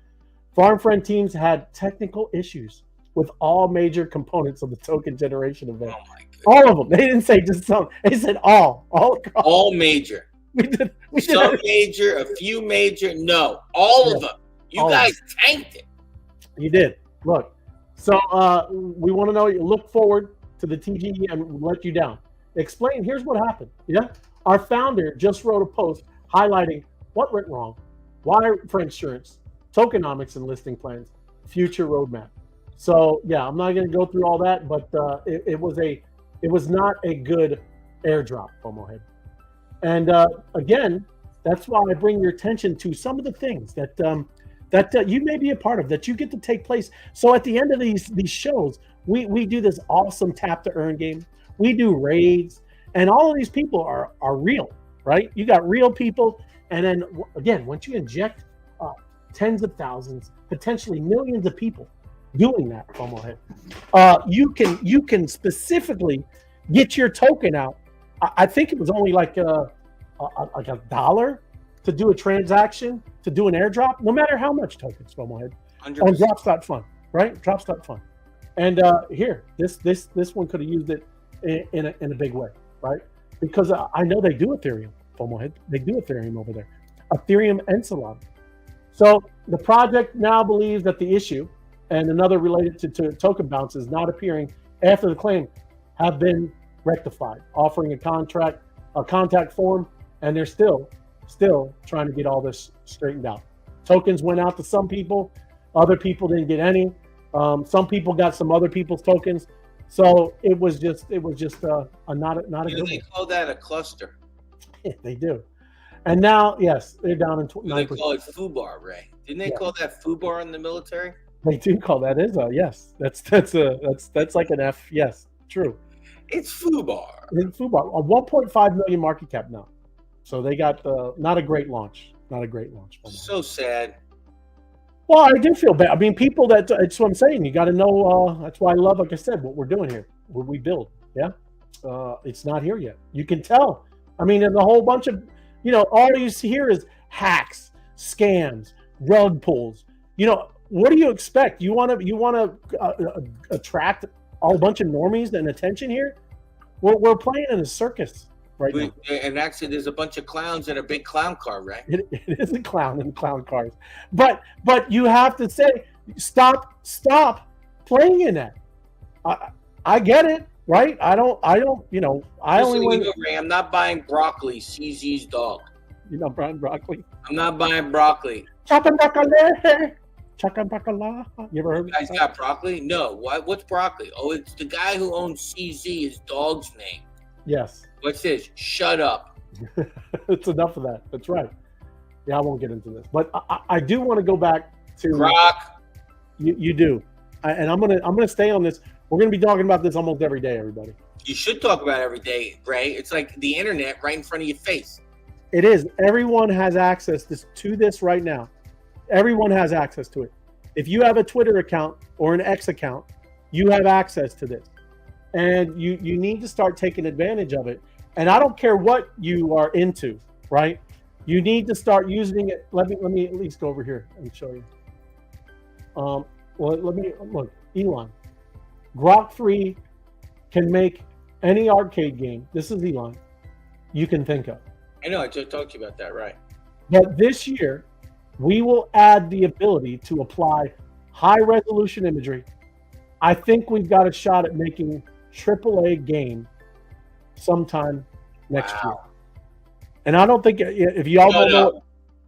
B: Farm Friend teams had technical issues with all major components of the token generation event.
C: Oh my goodness.
B: All of them. They didn't say just some. They said all across.
C: All major.
B: We did
C: Some major, a few major. No, all of them. You
B: All
C: guys tanked it.
B: You did. Look. So we want to know. You look forward to the TGE and let you down. Explain. Here's what happened. Yeah. Our founder just wrote a post highlighting what went wrong, why for insurance, tokenomics and listing plans, future roadmap. So yeah, I'm not going to go through all that, but it was not a good airdrop, Fomohead. And again, That's why I bring your attention to some of the things that you may be a part of, that you get to take place. So at the end of these shows, we do this awesome tap to earn game. We do raids, and all of these people are real, right? You got real people, and then again, once you inject tens of thousands, potentially millions of people doing that, you can specifically get your token out. I think it was only like $1 to do a transaction, to do an airdrop, no matter how much tokens, on drops.fun, right? Drops.fun. And here, this one could have used it in a big way, right? Because I know they do Ethereum, they do Ethereum over there, Ethereum and Solana. So the project now believes that the issue and another related to token bounces not appearing after the claim have been rectified, offering a contact form, and they're still trying to get all this straightened out. Tokens went out to some people, other people didn't get any. Some people got some other people's tokens, so it was just a not a good.
C: They call that a cluster.
B: Yeah, they do. And now, yes, they're down in 9%.
C: They call it FUBAR, Ray. Didn't they call that FUBAR in the military?
B: They do call that yes. That's like an F. Yes, true.
C: It's FUBAR.
B: It's FUBAR. A 1.5 million market cap now. So they got not a great launch. Not a great launch.
C: So sad.
B: Well, I do feel bad. I mean, people that's what I'm saying. You got to know. That's why I love, like I said, what we're doing here. What we build. Yeah. It's not here yet. You can tell. I mean, there's a whole bunch of, all you see here is hacks, scams, rug pulls. What do you expect? You want to attract a bunch of normies and attention here? We're playing in a circus right now.
C: And actually, there's a bunch of clowns in a big clown car, right?
B: It is a clown in clown cars, but you have to say stop playing in that. I get it, right? I
C: I'm not buying broccoli. CZ's dog.
B: You're not buying broccoli.
C: I'm not buying broccoli.
B: Chopping broccoli. Chakabakala. You ever heard
C: You guys got broccoli? No. What's broccoli? Oh, it's the guy who owns CZ, his dog's name.
B: Yes.
C: What's this? Shut up.
B: It's enough of that. That's right. Yeah, I won't get into this, but I do want to go back to
C: Rock.
B: You do, and I'm gonna stay on this. We're gonna be talking about this almost every day, everybody.
C: You should talk about it every day, Ray. It's like the internet right in front of your face.
B: It is. Everyone has access to this right now. Everyone has access to it. If you have a Twitter account or an X account, you have access to this. And you need to start taking advantage of it. And I don't care what you are into, right? You need to start using it. Let me at least go over here and show you. Let me look. Elon. Grok 3 can make any arcade game. This is Elon. You can think of.
C: I know. I just talked to you about that, right?
B: But this year, we will add the ability to apply high-resolution imagery. I think we've got a shot at making AAA game sometime next year. And I don't think, if y'all don't know,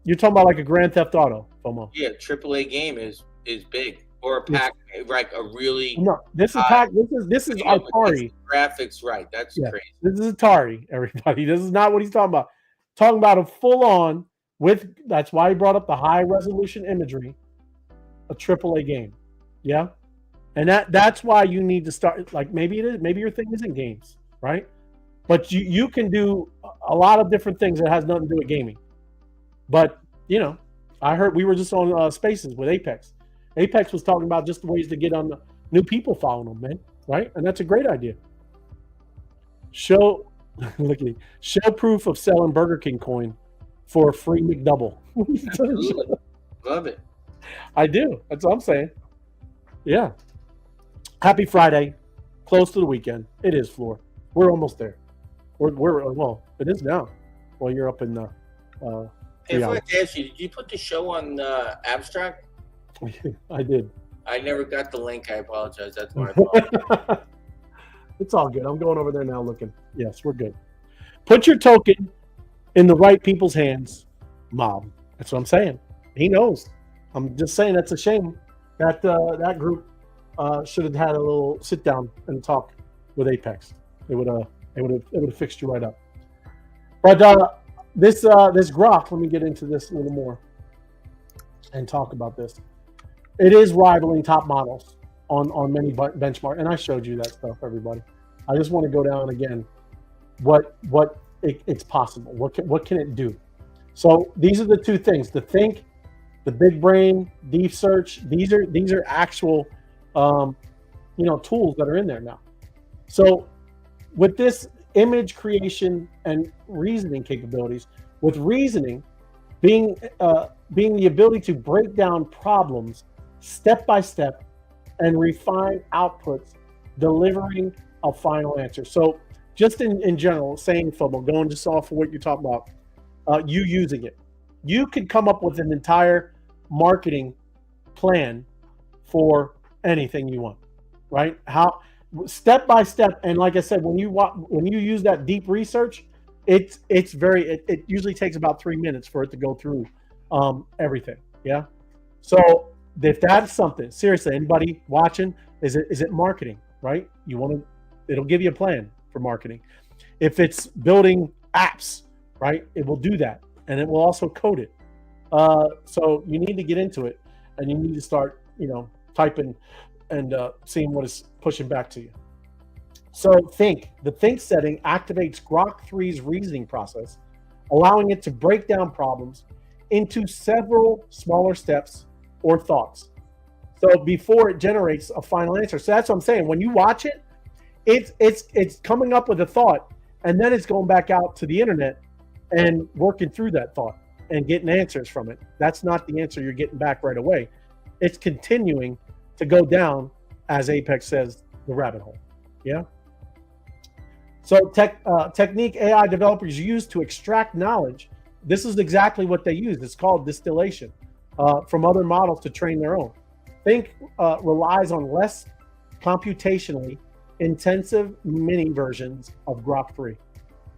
B: you're talking about like a Grand Theft Auto, FOMO.
C: Yeah, AAA game is big. Or a pack, like a really...
B: No, this is this is Atari.
C: Graphics, right. That's crazy.
B: This is Atari, everybody. This is not what he's talking about. Talking about a full-on... that's why he brought up the high resolution imagery, a AAA game. Yeah. And that's why you need to start, like maybe your thing isn't games, right? But you can do a lot of different things that has nothing to do with gaming. But, I heard we were just on Spaces with Apex. Apex was talking about just the ways to get on the new people following them, man. Right? And that's a great idea. Show proof of selling Burger King coin for a free McDouble.
C: Love it.
B: I do. That's what I'm saying. Yeah. Happy Friday. Close to the weekend. It is, Floor. We're almost there. Well, it is now. Well, you're up in
C: Hey, if I had to ask you, did you put the show on Abstract?
B: I did.
C: I never got the link. I apologize. That's my fault.
B: It's all good. I'm going over there now looking. Yes, we're good. Put your token in the right people's hands, Mob. That's what I'm saying. He knows. I'm just saying that's a shame that that group should have had a little sit down and talk with Apex. It would have fixed you right up. But this graph, let me get into this a little more and talk about this. It is rivaling top models on many benchmark, and I showed you that stuff, everybody. I just want to go down again what it's possible. What can it do? So these are the two things: the think, the big brain, deep search. These are actual tools that are in there now. So with this image creation and reasoning capabilities, with reasoning being the ability to break down problems step by step and refine outputs, delivering a final answer. So just in general, saying FOMO, going just off of what you're talking about, you using it, you could come up with an entire marketing plan for anything you want, right? How step by step. And like I said, when you use that deep research, it usually takes about 3 minutes for it to go through everything. Yeah. So if that's something, seriously, anybody watching, is it marketing, right? It'll give you a plan for marketing. If it's building apps, right, it will do that, and it will also code it. So you need to get into it, and you need to start, typing and seeing what is pushing back to you. So the think setting activates Grok 3's reasoning process, allowing it to break down problems into several smaller steps or thoughts. So before it generates a final answer. So that's what I'm saying. When you watch it, it's coming up with a thought, and then it's going back out to the internet and working through that thought and getting answers from it. That's not the answer you're getting back right away. It's continuing to go down, as Apex says, the rabbit hole. Yeah. So technique AI developers use to extract knowledge. This is exactly what they use. It's called distillation from other models to train their own. Think relies on less computationally intensive mini versions of Grok 3,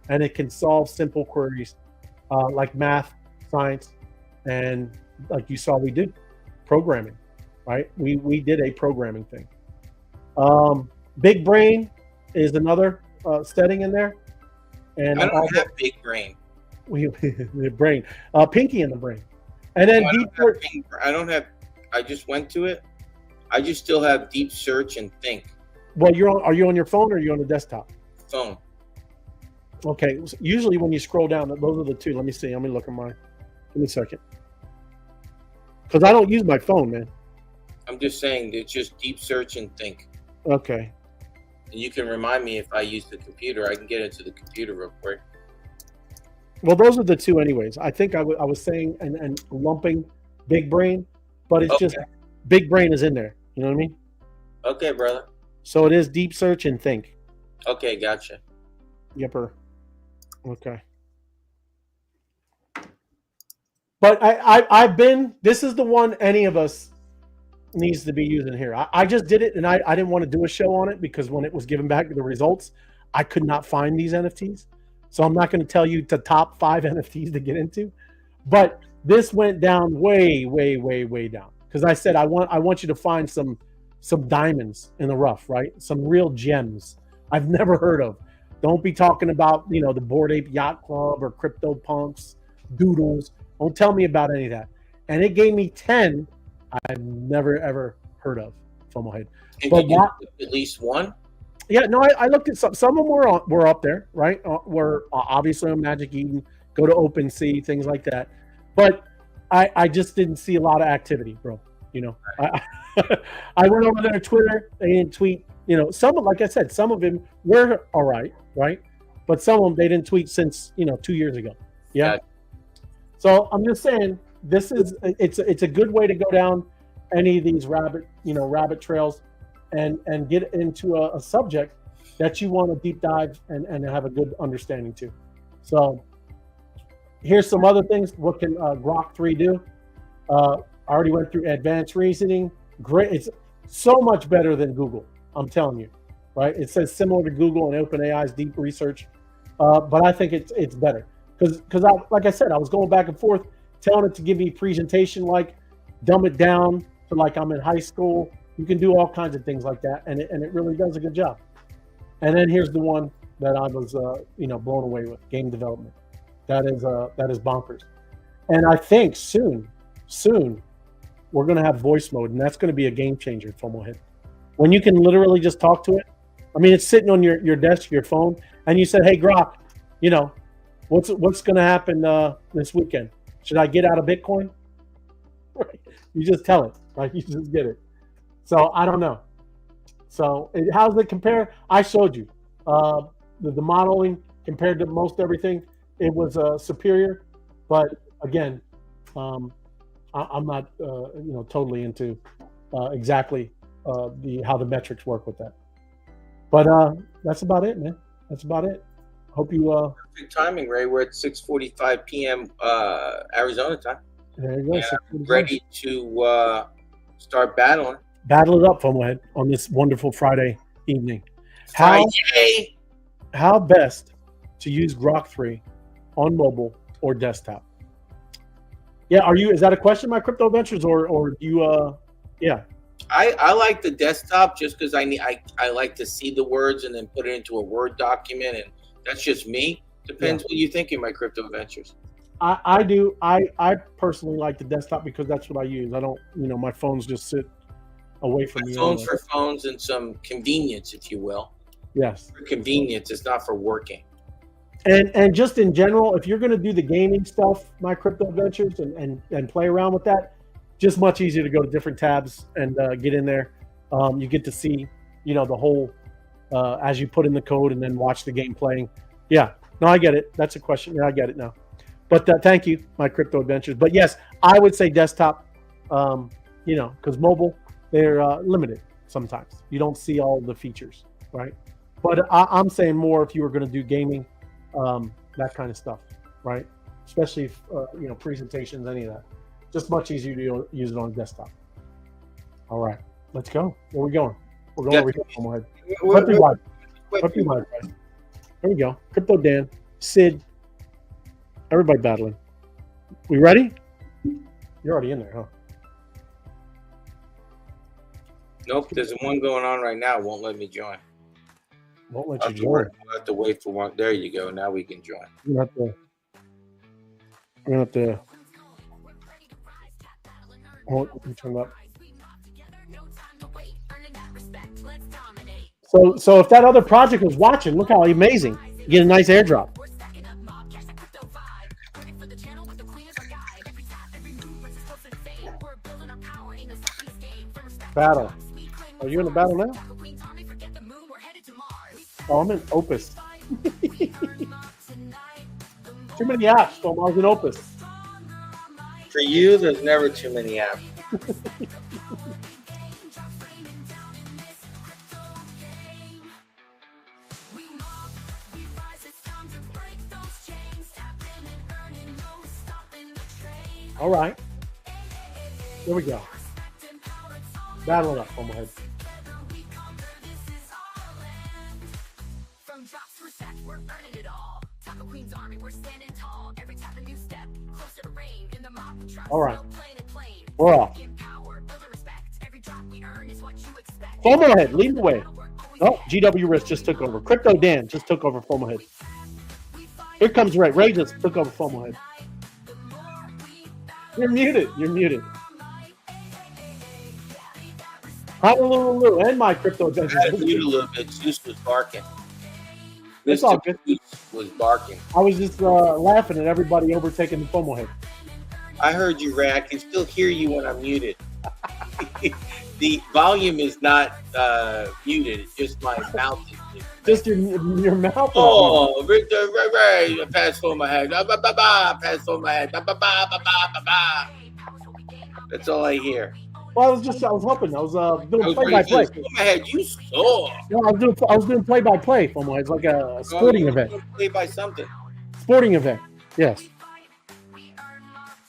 B: and it can solve simple queries like math, science, and like you saw we did programming, right? We did a programming thing. Big brain is another setting in there, and
C: I don't have big brain.
B: The brain, pinky in the brain, and then deep search.
C: I don't have. I just went to it. I just still have deep search and think.
B: Well, are you on your phone or are you on the desktop?
C: Phone.
B: Okay. Usually when you scroll down, those are the two. Let me see. Let me look at mine. Give me a second. Because I don't use my phone, man.
C: I'm just saying it's just deep search and think.
B: Okay.
C: And you can remind me if I use the computer. I can get into the computer real quick.
B: Well, those are the two anyways. I think I was saying and lumping big brain, but it's just big brain is in there. You know what I mean?
C: Okay, brother.
B: So it is deep search and think.
C: Okay, gotcha.
B: Yepper. Okay. But I've been, this is the one any of us needs to be using here. I just did it, and I didn't want to do a show on it because when it was given back the results, I could not find these NFTs. So I'm not going to tell you the top 5 NFTs to get into. But this went down way, way, way, way down. Because I said I want you to find some diamonds in the rough, right? Some real gems I've never heard of. Don't be talking about, the Bored Ape Yacht Club or CryptoPunks, Doodles. Don't tell me about any of that. And it gave me 10 I've never ever heard of, FOMO head.
C: And
B: but
C: did you at least one?
B: Yeah, no, I looked at some of them were up there, right? Were obviously on Magic Eden, go to OpenSea, things like that. But I just didn't see a lot of activity, bro. I went over there to Twitter and tweet. Some like I said, some of them were all right, but some of them they didn't tweet since 2 years ago. Yeah. So I'm just saying it's a good way to go down any of these rabbit trails and get into a subject that you want to deep dive and have a good understanding to. So here's some other things. What can Grok 3 do? I already went through advanced reasoning. Great. It's so much better than Google. I'm telling you, right? It says similar to Google and OpenAI's deep research, but I think it's better because like I said, I was going back and forth telling it to give me a presentation, like dumb it down to like I'm in high school. You can do all kinds of things like that, and it really does a good job. And then here's the one that I was blown away with: game development. That is bonkers. And I think soon, we're going to have voice mode, and that's going to be a game changer, FOMO Head. When you can literally just talk to it. I mean, it's sitting on your desk, your phone, and you said, "Hey, Grok, you know, what's going to happen this weekend? Should I get out of Bitcoin?" Right. You just tell it, right? You just get it. So I don't know. So how does it compare? I showed you the modeling compared to most everything. It was superior, but again, I'm not totally into exactly how the metrics work with that. But that's about it, man. That's about it. Hope you.
C: Good timing, Ray. We're at 6:45 p.m. Arizona time.
B: There you go.
C: And ready to start battling.
B: Battle it up, FOMO Head, on this wonderful Friday evening.
C: Friday.
B: How best to use Grok 3 on mobile or desktop? Yeah, is that a question, my crypto ventures, or do you? Yeah.
C: I like the desktop just because I like to see the words and then put it into a Word document, and that's just me. Depends what you think in my crypto ventures.
B: I do. I personally like the desktop because that's what I use. I don't, my phones just sit away from me.
C: Phones for phones and some convenience, if you will.
B: Yes.
C: For convenience, it's not for working.
B: And just in general, if you're going to do the gaming stuff, my crypto ventures, and play around with that, just much easier to go to different tabs and get in there. You get to see, the whole as you put in the code and then watch the game playing. Yeah, no, I get it. That's a question. Yeah, I get it now. But thank you, my crypto adventures. But yes, I would say desktop. Because mobile, they're limited sometimes. You don't see all the features, right? But I'm saying more if you were going to do gaming, that kind of stuff, right? Especially if, presentations, any of that. Just much easier to use it on desktop. All right, let's go. Where are we going? We're going over here. There we go. Crypto Dan, Sid, everybody battling. We ready? You're already in there, huh?
C: Nope, there's one going on right now. Won't let me join.
B: Won't let you join.
C: We'll have to wait for one. There you go. Now we can join.
B: We're gonna have to. Oh, let me turn up. So if that other project was watching, look how amazing. You get a nice airdrop. Battle. Are you in the battle now? Oh, I'm in Opus. Too many apps, so I was in Opus.
C: For you, there's never too many apps.
B: All right. Here we go. Battle it up, FOMO Head. All right. We're off. FOMO Head, lead the way. Oh, GW Risk just took over. Crypto Dan just took over FOMO Head. Here comes Ray. Ray just took over FOMO Head. You're muted. You're muted. Honolulu and my crypto adventures.
C: I had to mute a little bit. Zeus was barking.
B: It's all good.
C: Zeus was barking.
B: I was just laughing at everybody overtaking the FOMO Head.
C: I heard you, Ray. I can still hear you when I'm muted. The volume is not muted. It's just my mouth is muted.
B: Just your mouth.
C: Oh, Ray, pass for my head. Pass for my head. That's all I hear.
B: Well, I was hoping. I was doing play-by-play.
C: My head, you saw.
B: No, I was doing play-by-play. FOMO. It's like a sporting event.
C: Play by something.
B: Sporting event. Yes.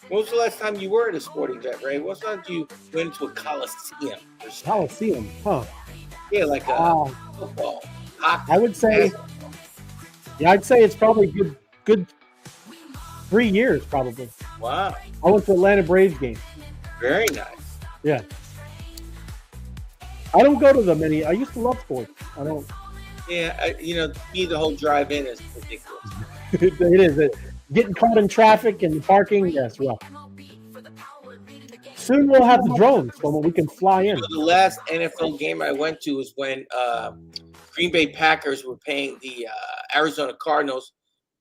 C: When was the last time you were at a sporting event, Ray? What's the last time you went to a coliseum?
B: Coliseum, huh?
C: Yeah, like a football, hockey.
B: I would say, I'd say it's probably good 3 years, probably.
C: Wow.
B: I went to Atlanta Braves game.
C: Very nice.
B: Yeah. I don't go to them many. I used to love sports. I don't.
C: Yeah, me, the whole drive-in is ridiculous.
B: It is. Getting caught in traffic and parking, yes, rough. Soon we'll have the drones so we can fly in.
C: The last NFL game I went to was when Green Bay Packers were paying the Arizona Cardinals,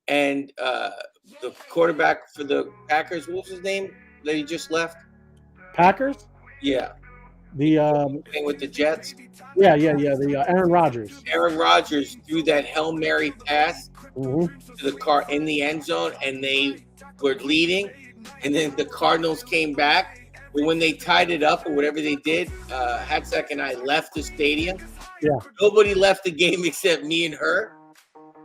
C: and the quarterback for the Packers, what was his name that he just left?
B: Packers?
C: Yeah.
B: The
C: Playing with the Jets.
B: Yeah. The Aaron Rodgers.
C: Aaron Rodgers threw that Hail Mary pass
B: Mm-hmm.
C: to the car in the end zone, and they were leading, and then the Cardinals came back. But when they tied it up or whatever they did, Hatzak and I left the stadium.
B: Yeah.
C: Nobody left the game except me and her.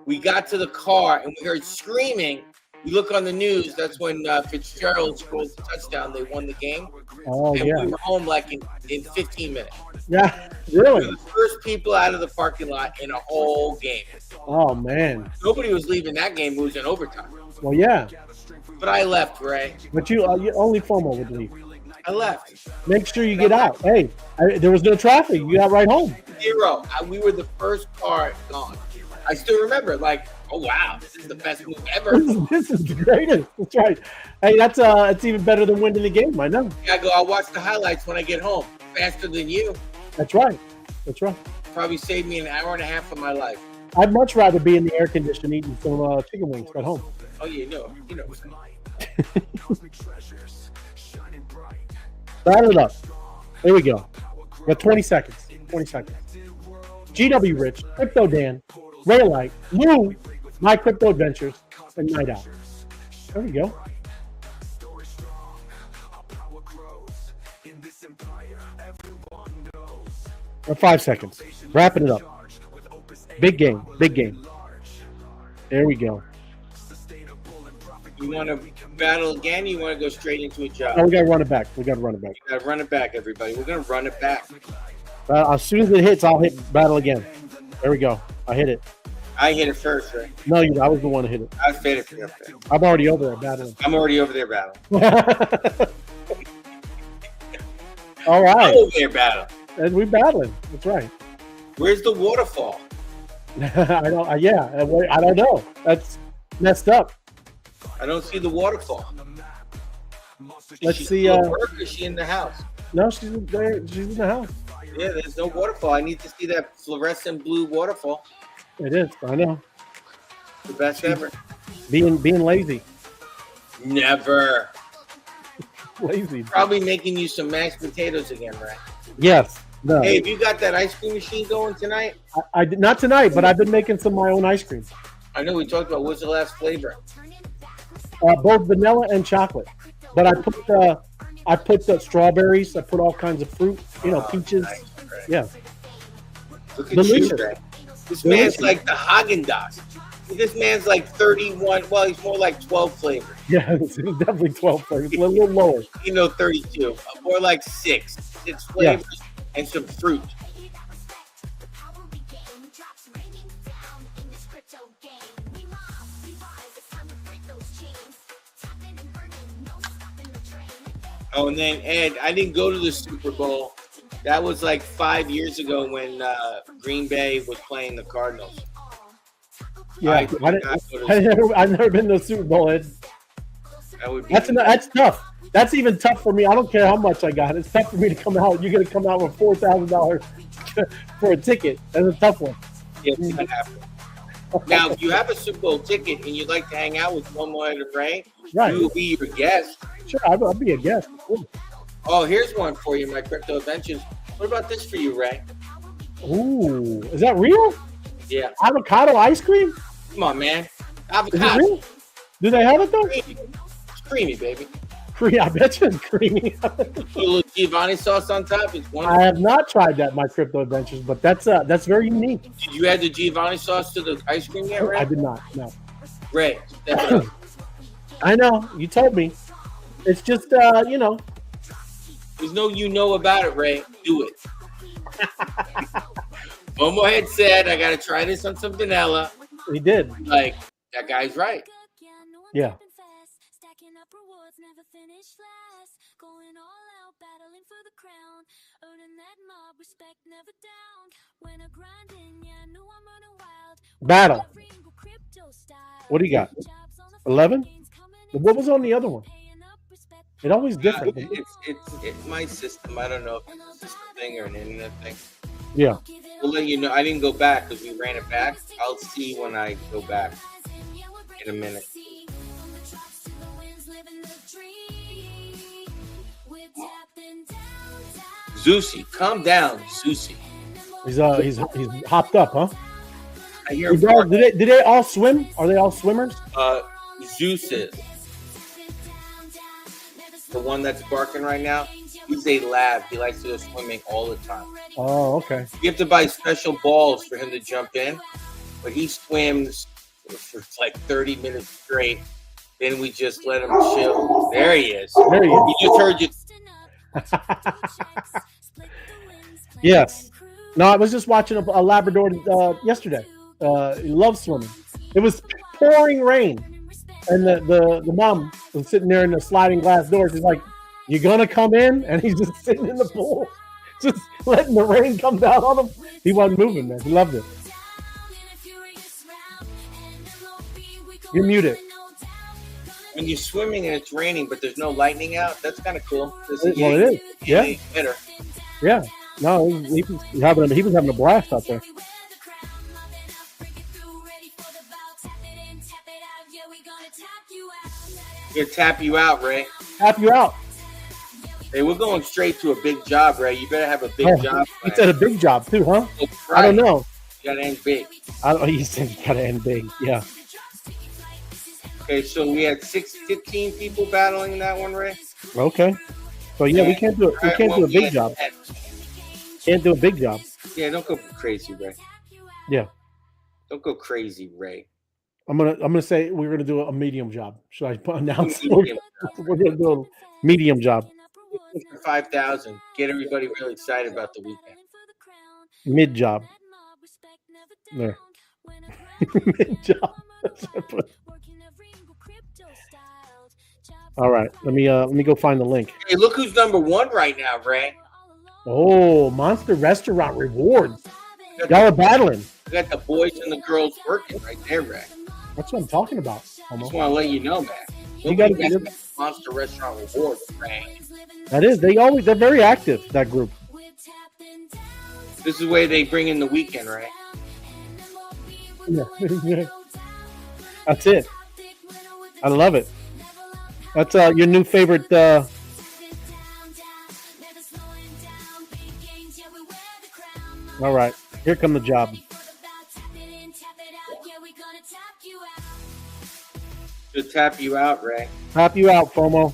C: We got to the car and we heard screaming. We look on the news. That's when Fitzgerald scored the touchdown. They won the game.
B: Oh,
C: and
B: yeah.
C: we were home like in 15 minutes.
B: Yeah,
C: We
B: really?
C: were the first people out of the parking lot in a whole game.
B: Oh, man.
C: Nobody was leaving that game. It was in overtime.
B: Well, yeah.
C: But I left, Ray.
B: But you only FOMO would leave.
C: I left.
B: Make sure you get out. Hey, there was no traffic. You got right home.
C: Zero. We were the first car gone. I still remember, like, oh, wow, this is the best move ever.
B: This is the greatest. That's right. Hey, that's even better than winning the game. I know.
C: I'll watch the highlights when I get home. Faster than you.
B: That's right. That's right.
C: Probably saved me an hour and a half of my life.
B: I'd much rather be in the air conditioning eating some chicken wings at home.
C: Oh, you know.
B: Battle it up. There we go. We got 20 seconds. 20 seconds. GW Rich, Crypto Dan, Raylight, Lou, My Crypto Adventures, and Night Owl. There we go. Or 5 seconds. Wrapping it up. Big game. Big game. There we go.
C: You want to battle again? You want to go straight into a job?
B: Oh, we got to run it back. We got to run it back.
C: You got to run it back, everybody. We're going to run it back.
B: As soon as it hits, I'll hit battle again. There we go. I hit it.
C: I hit it first, right?
B: No, I was the one to hit it.
C: I fit it for you up there.
B: I'm already over there battling.
C: I'm already over there battling.
B: All right.
C: I'm over there battling.
B: And we're battling. That's right.
C: Where's the waterfall?
B: I don't. I don't know. That's messed up.
C: I don't see the waterfall.
B: Let's
C: Is she
B: see.
C: still at work or is she in the house?
B: No, she's there. She's in the house.
C: Yeah, there's no waterfall. I need to see that fluorescent blue waterfall.
B: It is. I know.
C: The best ever.
B: Being lazy.
C: Never.
B: Lazy.
C: Probably making you some mashed potatoes again, right?
B: Yes. No.
C: Hey, have you got that ice cream machine going tonight?
B: I did not tonight, but I've been making some of my own ice cream.
C: I know we talked about what's the last flavor.
B: Both vanilla and chocolate. But I put the strawberries. I put all kinds of fruit. Peaches.
C: Nice, right.
B: Yeah.
C: Look at
B: Delicious.
C: you, Ray. This man's like the Haagen-Dazs. This man's like 31. Well, he's more like 12 flavors.
B: Yeah, it's definitely 12 flavors. A little lower.
C: 32. More like six flavors and some fruit. Oh, and then Ed, I didn't go to the Super Bowl. That was like 5 years ago when Green Bay was playing the Cardinals.
B: Yeah, I've never been to the Super Bowl. Ed.
C: That would be
B: That's tough. That's even tough for me. I don't care how much I got. It's tough for me to come out. You're going to come out with $4,000 for a ticket. That's a tough one.
C: Yeah, that happened. Now, if you have a Super Bowl ticket and you'd like to hang out with one more of Ray,
B: Right.
C: we will be your guest.
B: Sure, I'll be a guest.
C: Oh, here's one for you, my crypto adventures. What about this for you, Ray?
B: Ooh, is that real?
C: Yeah.
B: Avocado ice cream?
C: Come on, man.
B: Is it
C: Avocado.
B: real? Do they have it though?
C: Creamy. It's creamy, baby.
B: I bet you it's creamy.
C: Put a little Giovanni sauce on top. It's wonderful.
B: I have not tried that, my crypto adventures, but that's very unique.
C: Did you add the Giovanni sauce to the ice cream yet, Ray?
B: I did not. No.
C: Ray, step it up.
B: I know. You told me. It's just
C: There's no about it, Ray. Do it. Momo had said, I got to try this on some vanilla.
B: He did.
C: Like, that guy's right.
B: Yeah.
A: Stacking up rewards, never finish last. Going all out, battling for the crown. Earning that mob, respect never down. When I grind in, yeah, I know I'm running wild.
B: Battle. What do you got?
A: Jobs on the
B: 11? What was on the other one? It always different.
C: It's my system. I don't know if it's a system thing or an internet thing.
B: Yeah.
C: We'll let you know. I didn't go back because we ran it back. I'll see when I go back in a minute. Zeusy, calm down, Zeusy.
B: He's hopped up, huh?
C: I hear
B: Did they all swim? Are they all swimmers?
C: Zeus is the one that's barking right now. He's a lab. He likes to go swimming all the time.
B: Oh, okay.
C: You have to buy special balls for him to jump in, but he swims for like 30 minutes straight. Then we just let him chill. There he is.
B: There he is.
C: He just heard you.
B: Yes. No, I was just watching a Labrador yesterday. He loves swimming. It was pouring rain, and the mom was sitting there in the sliding glass doors. She's like, "You gonna come in?" And he's just sitting in the pool, just letting the rain come down on him. He wasn't moving, man. He loved it. You're muted.
C: When you're swimming and it's raining, but there's no lightning out, that's kind of cool.
B: Well, it is. Yeah.
C: Better.
B: Yeah. No, he was having a blast out there.
C: We're gonna tap you out, Ray.
B: Tap you out.
C: Hey, we're going straight to a big job, Ray. You better have a big job.
B: He said a big job too, huh?
C: Oh,
B: I don't know.
C: You gotta end big.
B: He said you gotta end big. Yeah.
C: Okay, so we had 15 people battling in that one, Ray.
B: Okay. So yeah, we can't do it. We can't do a big job. Can't do a big job.
C: Yeah, don't go crazy, Ray.
B: Yeah.
C: Don't go crazy, Ray.
B: I'm gonna say we're gonna do a medium job. Should I announce? We're gonna do a medium job.
C: 5,000. Get everybody really excited about the weekend.
B: Mid job. There. Mid job. All right. Let me go find the link.
C: Hey, look who's number one right now, Ray.
B: Oh, Monster Restaurant rewards. Y'all are battling.
C: We got the boys and the girls working right there, Ray.
B: That's what I'm talking about.
C: I just want to let you know, man.
B: You got
C: Monster Restaurant rewards, Ray.
B: That is. They're very active, that group.
C: This is where they bring in the weekend, right?
B: Yeah. That's it. I love it. That's your new favorite. All right, here come the job.
C: To tap you out, Ray.
B: Tap you out, FOMO.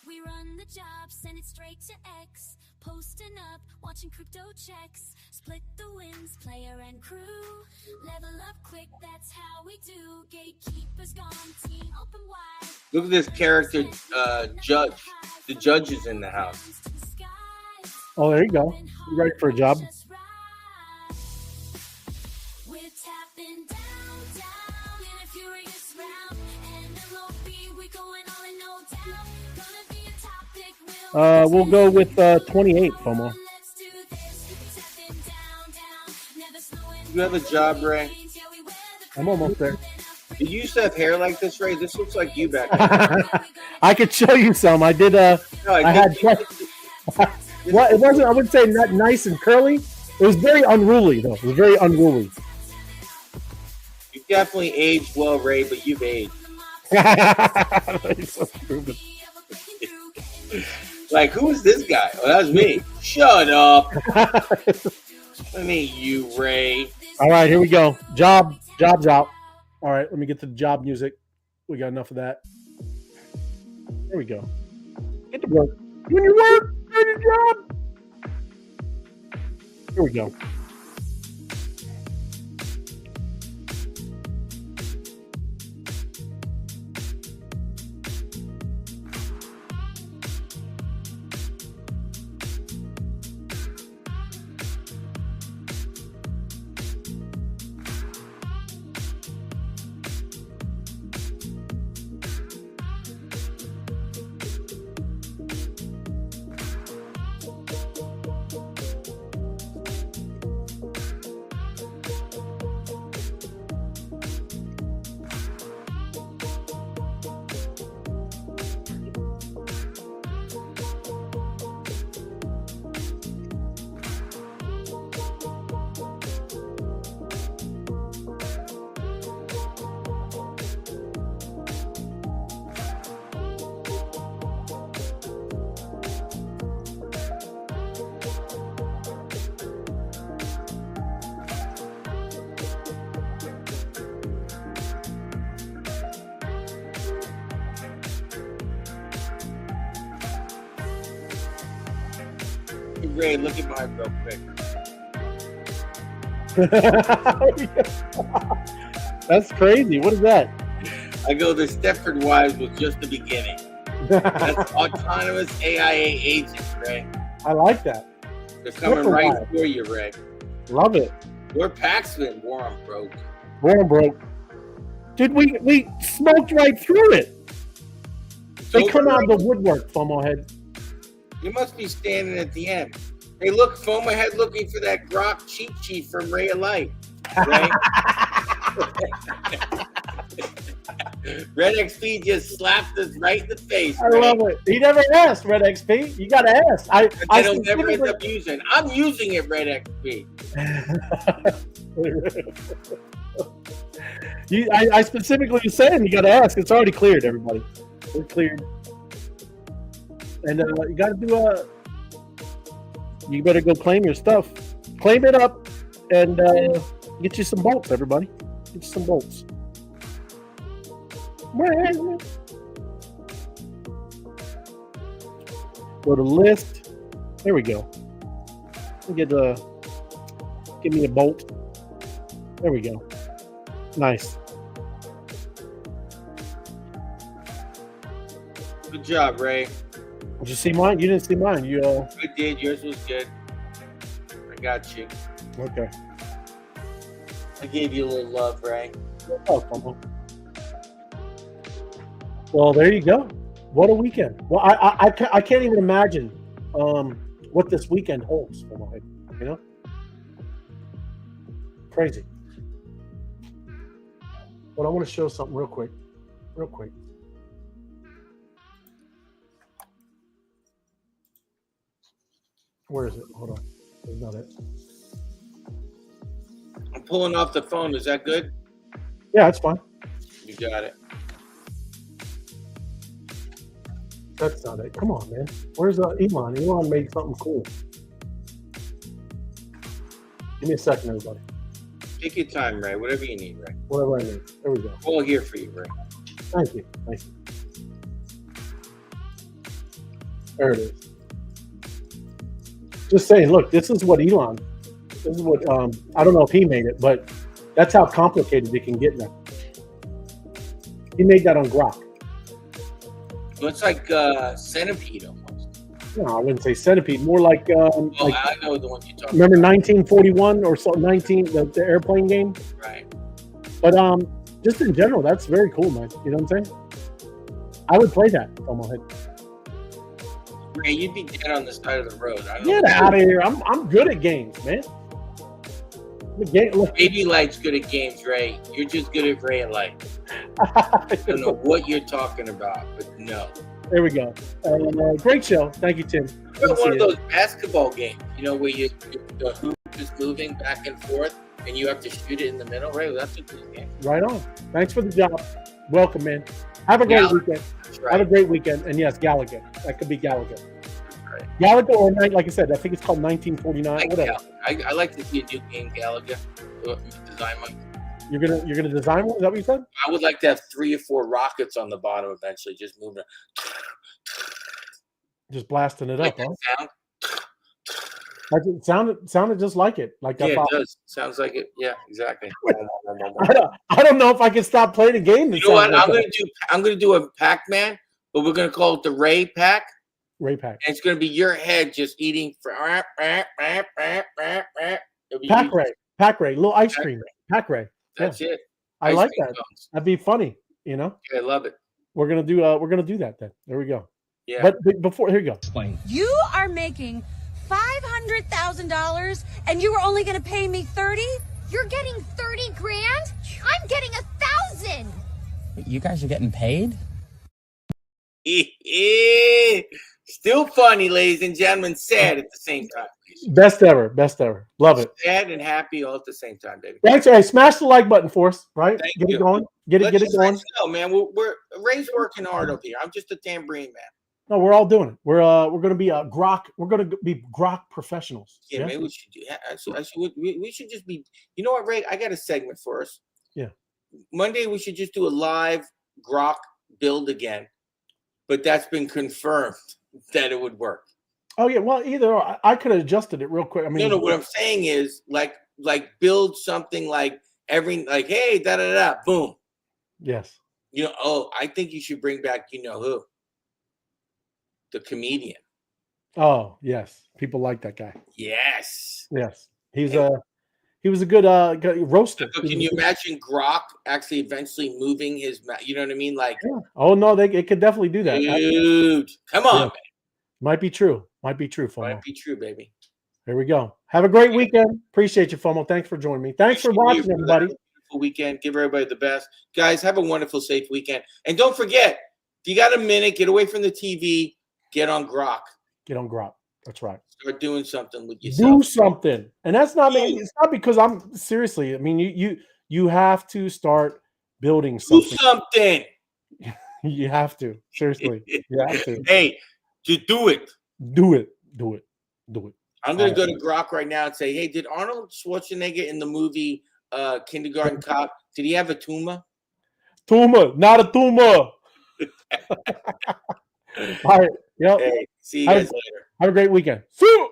A: We run the job, send it straight to X. Posting up, watching crypto checks. Split the wins, player and crew. Level up quick, that's how we do. Gatekeepers gone, team open wide.
C: Look at this character, Judge. The judge is in the house.
B: Oh, there you go. You ready for a job? We'll go with 28, FOMO.
C: You have a job, Ray?
B: I'm almost there.
C: Did you used to have hair like this, Ray? This looks like you back then.
B: I could show you some. I did. I had. Well, it wasn't. I wouldn't say not nice and curly. It was very unruly, though. It was very unruly.
C: You definitely aged well, Ray, but you've aged.
B: So stupid.
C: Like, who is this guy? Oh, that was me. Shut up. Let me you, Ray.
B: All right, here we go. Job's out. All right, let me get to the job music. We got enough of that. There we go. Get to work. When you work, do your job. Here we go.
C: Hey, Ray, look at mine real quick.
B: That's crazy. What is that?
C: I go, the Stepford Wives was just the beginning. That's autonomous AIA agents, Ray.
B: I like that.
C: They're coming
B: Stepford
C: right
B: Wives.
C: for you, Ray.
B: Love it.
C: We're Paxman, Warren broke.
B: Warren broke. Dude, we smoked right through it. They come out of the woodwork, FOMO head.
C: You must be standing at the end. Hey, look, FOMO head looking for that Grok cheat sheet from Ray of Light. Ray. Red XP just slapped us right in the face.
B: I love it. He never asked, Red XP. You got to ask. I
C: don't never end up using. I'm using it, Red XP.
B: I specifically was saying you got to ask. It's already cleared, everybody. We're cleared. And you got to do you better go claim your stuff. Claim it up and get you some bolts, everybody. Get you some bolts. Go to list. There we go. Give me a bolt. There we go. Nice.
C: Good job, Ray.
B: Did you see mine? You didn't see mine. You
C: I did. Yours was good. I got you.
B: okay?
C: I gave you a little love, Ray.
B: Oh, come on. Well, there you go. What a weekend. Well, I can't even imagine what this weekend holds for my head. You know, crazy. But I want to show something real quick. Where is it? Hold on. That's not it.
C: I'm pulling off the phone. Is that good?
B: Yeah, that's fine.
C: You got it.
B: That's not it. Come on, man. Where's Elon? Elon made something cool. Give me a second, everybody.
C: Take your time, Ray. Whatever you need, Ray.
B: Whatever I need. There we go.
C: We're all here for you, Ray.
B: Thank you. Thank you. There it is. Just saying, look, this is what Elon, this is what, I don't know if he made it, but that's how complicated it can get now. He made that on Grok.
C: So it's like Centipede almost.
B: No, I wouldn't say centipede, more like,
C: Oh,
B: like
C: I know the one you're talking
B: remember
C: about.
B: 1941 or so, the airplane game?
C: Right.
B: But just in general, that's very cool, man. You know what I'm saying? I would play that on my head.
C: Ray, you'd be dead on the side of the road. I don't
B: Get
C: know.
B: out of here. I'm good at games, man. Look,
C: Baby Light's good at games, Ray. You're just good at Ray and Light. I don't know what you're talking about, but no.
B: There we go. Great show. Thank you, Tim.
C: It's one of those basketball games, you know, where the hoop is moving back and forth and you have to shoot it in the middle. Ray, that's a good game.
B: Right on. Thanks for the job. Welcome, man. Have a great weekend.
C: That's right.
B: Have a great weekend. And yes, Gallagher. That could be Gallagher.
C: That's right.
B: Gallagher or like I said, I think it's called 1949. Whatever.
C: I like to see a new game, Gallagher. Design one.
B: You're gonna design one? Is that what you said?
C: I would like to have 3 or 4 rockets on the bottom eventually, just moving.
B: Just blasting it
C: Like
B: up, huh?
C: that
B: It
C: sound?
B: sounded just like it. Like
C: Yeah,
B: that.
C: it does. Sounds like it. Yeah, exactly.
B: I don't know if I can stop playing a game.
C: You know what? I'm gonna do a Pac-Man, but we're gonna call it the Ray Pack.
B: Ray Pack.
C: And it's gonna be your head just eating for
B: Pack Ray, little ice cream. Pack Ray.
C: That's it.
B: I
C: Ice
B: like
C: cream
B: that.
C: cones.
B: That'd be funny, you know.
C: I love it.
B: We're gonna do that then. There we go.
C: Yeah.
B: But before, here you go.
F: You are making $500,000 and you were only going to pay me 30?
G: You're getting 30 grand? I'm getting 1,000.
H: You guys are getting paid?
C: Still funny, ladies and gentlemen. Sad at the same time.
B: Best ever. Love it.
C: Sad and happy all at the same time, baby.
B: Thanks. Hey, smash the like button for us, right?
C: Thank
B: Get
C: you.
B: it going. Get it going.
C: Let's go, man. We're Ray's working hard over here. I'm just a tambourine man.
B: No, we're all doing it. We're gonna be Grok. We're gonna be Grok professionals.
C: Yeah, maybe we should do. We should just be. You know what, Ray? I got a segment for us.
B: Yeah.
C: Monday we should just do a live Grok build again, but that's been confirmed that it would work.
B: Oh yeah, well, either or. I could have adjusted it real quick. I mean,
C: No, what I'm saying is like build something like hey, da da da, boom.
B: yes.
C: You know, oh, I think you should bring back, you know who? The comedian.
B: Oh yes, people like that guy.
C: Yes.
B: Yes, he was a good roaster.
C: So can you imagine Grok actually eventually moving his? You know what I mean? Like,
B: Yeah. Oh no, it could definitely do that.
C: dude, come on,
B: Yeah.
C: man.
B: Might be true. Might be true, FOMO.
C: Might be true, baby.
B: There we go. Have a great weekend. Appreciate you, FOMO. Thanks for joining me. Thanks for watching, everybody.
C: Have a beautiful weekend. Give everybody the best. Guys, have a wonderful, safe weekend. And don't forget, if you got a minute, get away from the TV. Get on Grok.
B: Get on Grok. That's right.
C: Start doing something with yourself.
B: Do something. And that's not it's not because I'm seriously. I mean, you have to start building something.
C: Do something.
B: You have to. Seriously. You have to.
C: Hey, just do it.
B: Do it. Do it. Do it.
C: I'm going to go to Grok right now and say, hey, did Arnold Schwarzenegger in the movie Kindergarten Cop, did he have a tumor?
B: Tumor, not a tumor. All right. Yep.
C: Hey, see you guys later.
B: Have a great weekend. See you.